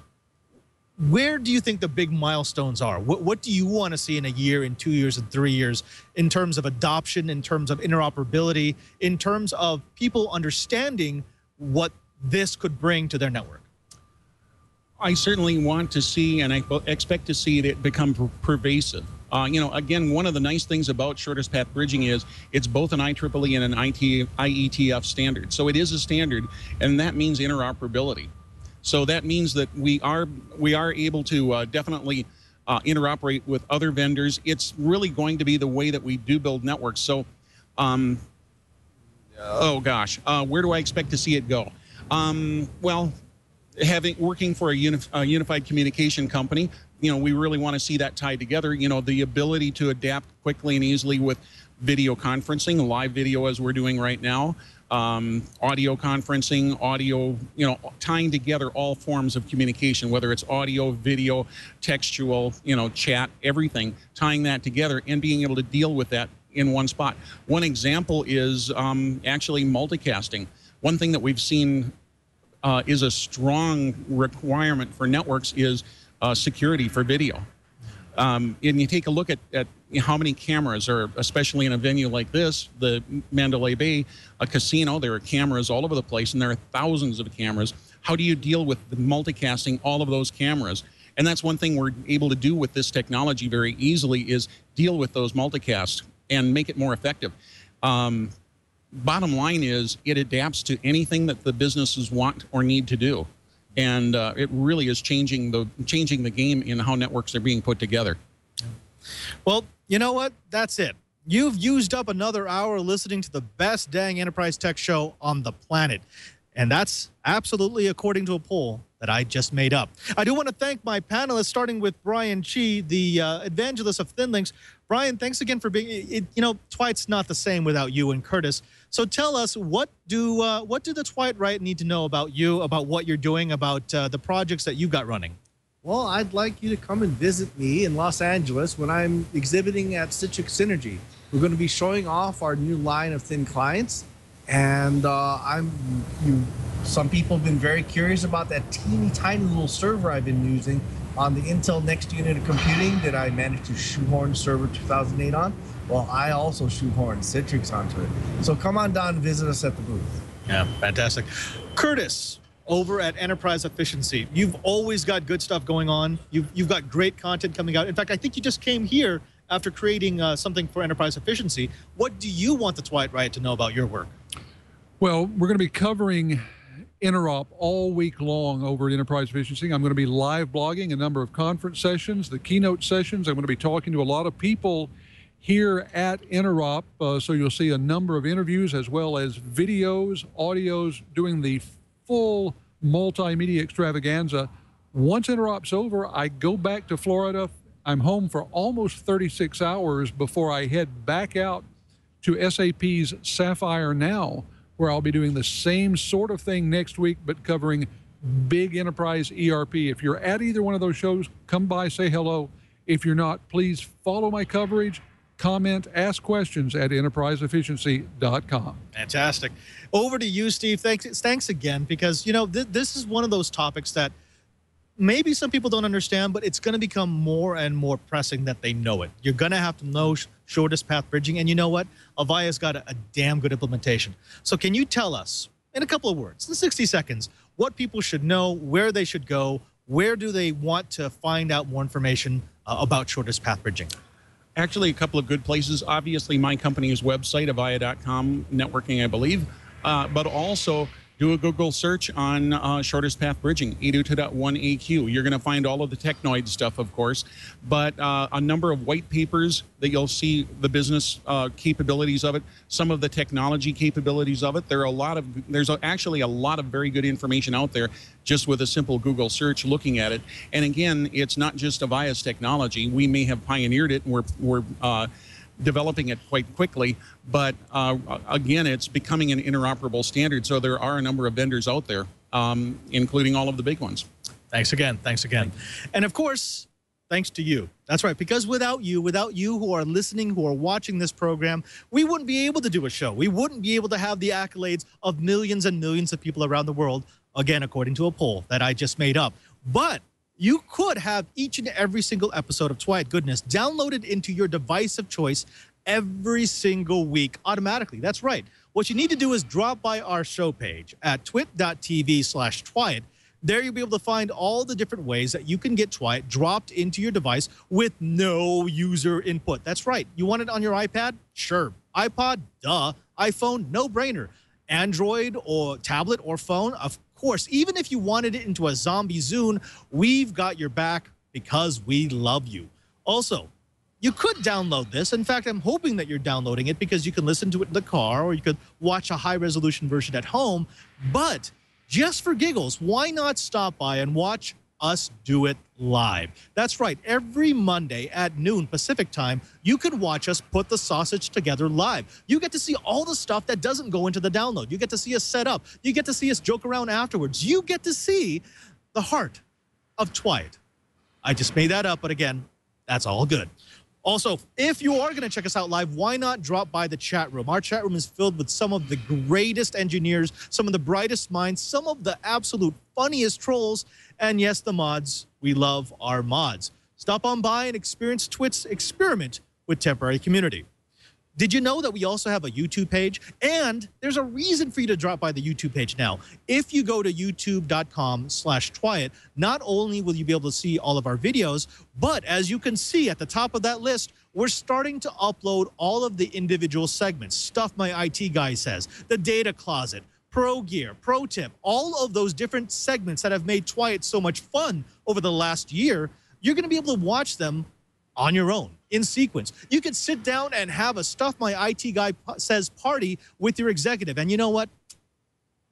where do you think the big milestones are? What do you want to see in a year, in 2 years, in 3 years, in terms of adoption, in terms of interoperability, in terms of people understanding what this could bring to their network? I certainly want to see, and I expect to see it become pervasive. You know, again, one of the nice things about shortest path bridging is it's both an IEEE and an IETF standard. So it is a standard, and that means interoperability. So that means that we are able to definitely interoperate with other vendors. It's really going to be the way that we do build networks. So, oh gosh, where do I expect to see it go? Well, working for a unified communication company, you know, we really want to see that tied together. You know, the ability to adapt quickly and easily with video conferencing, live video as we're doing right now, audio conferencing, audio, you know, tying together all forms of communication, whether it's audio, video, textual, you know, chat, everything, tying that together and being able to deal with that in one spot. One example is actually multicasting. One thing that we've seen is a strong requirement for networks is security for video. And you take a look at how many cameras are, especially in a venue like this, the Mandalay Bay, a casino, there are cameras all over the place, and there are thousands of cameras. How do you deal with the multicasting all of those cameras? And that's one thing we're able to do with this technology very easily is deal with those multicasts and make it more effective. Bottom line is it adapts to anything that the businesses want or need to do. And it really is changing the game in how networks are being put together. Well, you know what? That's it. You've used up another hour listening to the best dang enterprise tech show on the planet. And that's absolutely according to a poll that I just made up. I do want to thank my panelists, starting with Brian Chi, the evangelist of ThinLinks. Brian, thanks again for being, you know, Twite's not the same without you and Curtis. So tell us, what do the Twite Right need to know about you, about what you're doing, about the projects that you've got running? Well, I'd like you to come and visit me in Los Angeles when I'm exhibiting at Citrix Synergy. We're going to be showing off our new line of thin clients. And some people have been very curious about that teeny tiny little server I've been using on the Intel Next Unit of Computing that I managed to shoehorn Server 2008 on. Well, I also shoehorned Citrix onto it. So come on down and visit us at the booth. Yeah, fantastic. Curtis, over at Enterprise Efficiency, you've always got good stuff going on. You've got great content coming out. In fact, I think you just came here after creating something for Enterprise Efficiency. What do you want the Twite Riot to know about your work? Well, we're going to be covering Interop all week long over at Enterprise Efficiency. I'm going to be live blogging a number of conference sessions, the keynote sessions. I'm going to be talking to a lot of people here at Interop. So you'll see a number of interviews as well as videos, audios, doing the full multimedia extravaganza. Once Interop's over, I go back to Florida. I'm home for almost 36 hours before I head back out to SAP's Sapphire Now, where I'll be doing the same sort of thing next week, but covering big enterprise ERP. If you're at either one of those shows, come by, say hello. If you're not, please follow my coverage, comment, ask questions at enterpriseefficiency.com. Fantastic. Over to you, Steve. Thanks again, because, you know, this is one of those topics that maybe some people don't understand, but it's going to become more and more pressing that they know it. You're going to have to know shortest path bridging. And you know what? Avaya's got a damn good implementation. So can you tell us, in a couple of words, in 60 seconds, what people should know, where they should go, where do they want to find out more information about shortest path bridging? Actually, a couple of good places. Obviously, my company's website, avaya.com, networking, I believe, but also do a Google search on shortest path bridging, 802.1AQ. You're going to find all of the Technoid stuff, of course, but a number of white papers that you'll see the business capabilities of it, some of the technology capabilities of it. There's actually a lot of very good information out there just with a simple Google search looking at it. And again, it's not just Avaya's technology. We may have pioneered it, and we're developing it quite quickly, but again, it's becoming an interoperable standard. So there are a number of vendors out there, including all of the big ones. Thanks again. Thanks again. And of course, thanks to you. That's right. Because without you who are listening, who are watching this program, we wouldn't be able to do a show. We wouldn't be able to have the accolades of millions and millions of people around the world, again, according to a poll that I just made up. But you could have each and every single episode of Twiat Goodness downloaded into your device of choice every single week automatically. That's right. What you need to do is drop by our show page at twit.tv/Twiat. There you'll be able to find all the different ways that you can get Twiat dropped into your device with no user input. That's right. You want it on your iPad? Sure. iPod? Duh. iPhone? No brainer. Android or tablet or phone? Of course. Even if you wanted it into a zombie Zune, we've got your back because we love you. Also, you could download this. In fact, I'm hoping that you're downloading it because you can listen to it in the car or you could watch a high-resolution version at home. But just for giggles, why not stop by and watch us do it live? That's right. Every Monday at noon Pacific time, you can watch us put the sausage together live. You get to see all the stuff that doesn't go into the download. You get to see us set up. You get to see us joke around afterwards. You get to see the heart of Twiat. I just made that up, but again, that's all good. Also, if you are going to check us out live, why not drop by the chat room? Our chat room is filled with some of the greatest engineers, some of the brightest minds, some of the absolute funniest trolls, and yes, the mods. We love our mods. Stop on by and experience Twit's experiment with temporary community. Did you know that we also have a YouTube page? And there's a reason for you to drop by the YouTube page now. If you go to youtube.com/Twiat, not only will you be able to see all of our videos, but as you can see at the top of that list, we're starting to upload all of the individual segments. Stuff my IT guy says, the data closet, pro gear, pro tip, all of those different segments that have made Twiat so much fun over the last year. You're going to be able to watch them on your own, in sequence. You could sit down and have a Stuff My IT Guy Says party with your executive. And you know what?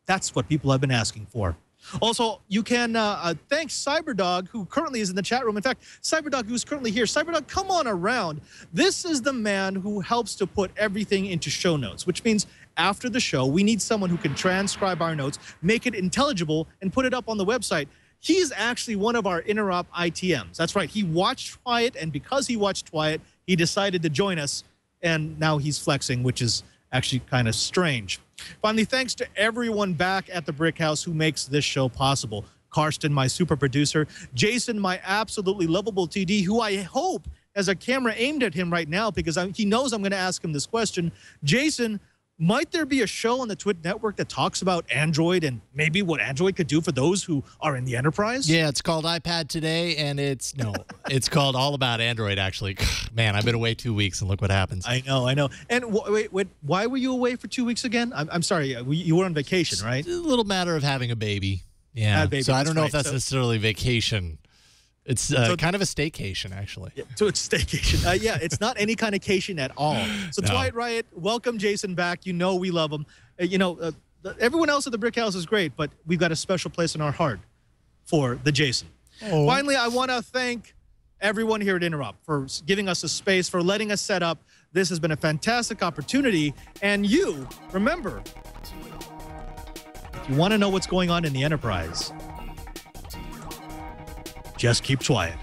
That's what people have been asking for. Also, you can thank Cyberdog, who currently is in the chat room. In fact, Cyberdog, who's currently here. Cyberdog, come on around. This is the man who helps to put everything into show notes, which means after the show, we need someone who can transcribe our notes, make it intelligible, and put it up on the website. He's actually one of our Interop ITMs. That's right. He watched Twiat, and because he watched Twiat, he decided to join us, and now he's flexing, which is actually kind of strange. Finally, thanks to everyone back at the Brick House who makes this show possible. Karsten, my super producer. Jason, my absolutely lovable TD, who I hope has a camera aimed at him right now because he knows I'm going to ask him this question. Jason, might there be a show on the Twit network that talks about Android and maybe what Android could do for those who are in the enterprise? Yeah, it's called iPad Today, and it's called All About Android, actually. Man, I've been away 2 weeks, and look what happens. I know. And wait, why were you away for 2 weeks again? I'm sorry, you were on vacation, right? It's a little matter of having a baby. Yeah, baby, so I don't know if right. that's necessarily vacation. It's kind of a staycation, actually. Yeah, so it's staycation. Yeah, it's not any kind of cation at all. So no. Twiat Riot, welcome Jason back. You know we love him. Everyone else at the Brick House is great, but we've got a special place in our heart for the Jason. Oh. Finally, I want to thank everyone here at Interop for giving us a space, for letting us set up. This has been a fantastic opportunity. And you, remember, if you want to know what's going on in the enterprise, just keep Twiat.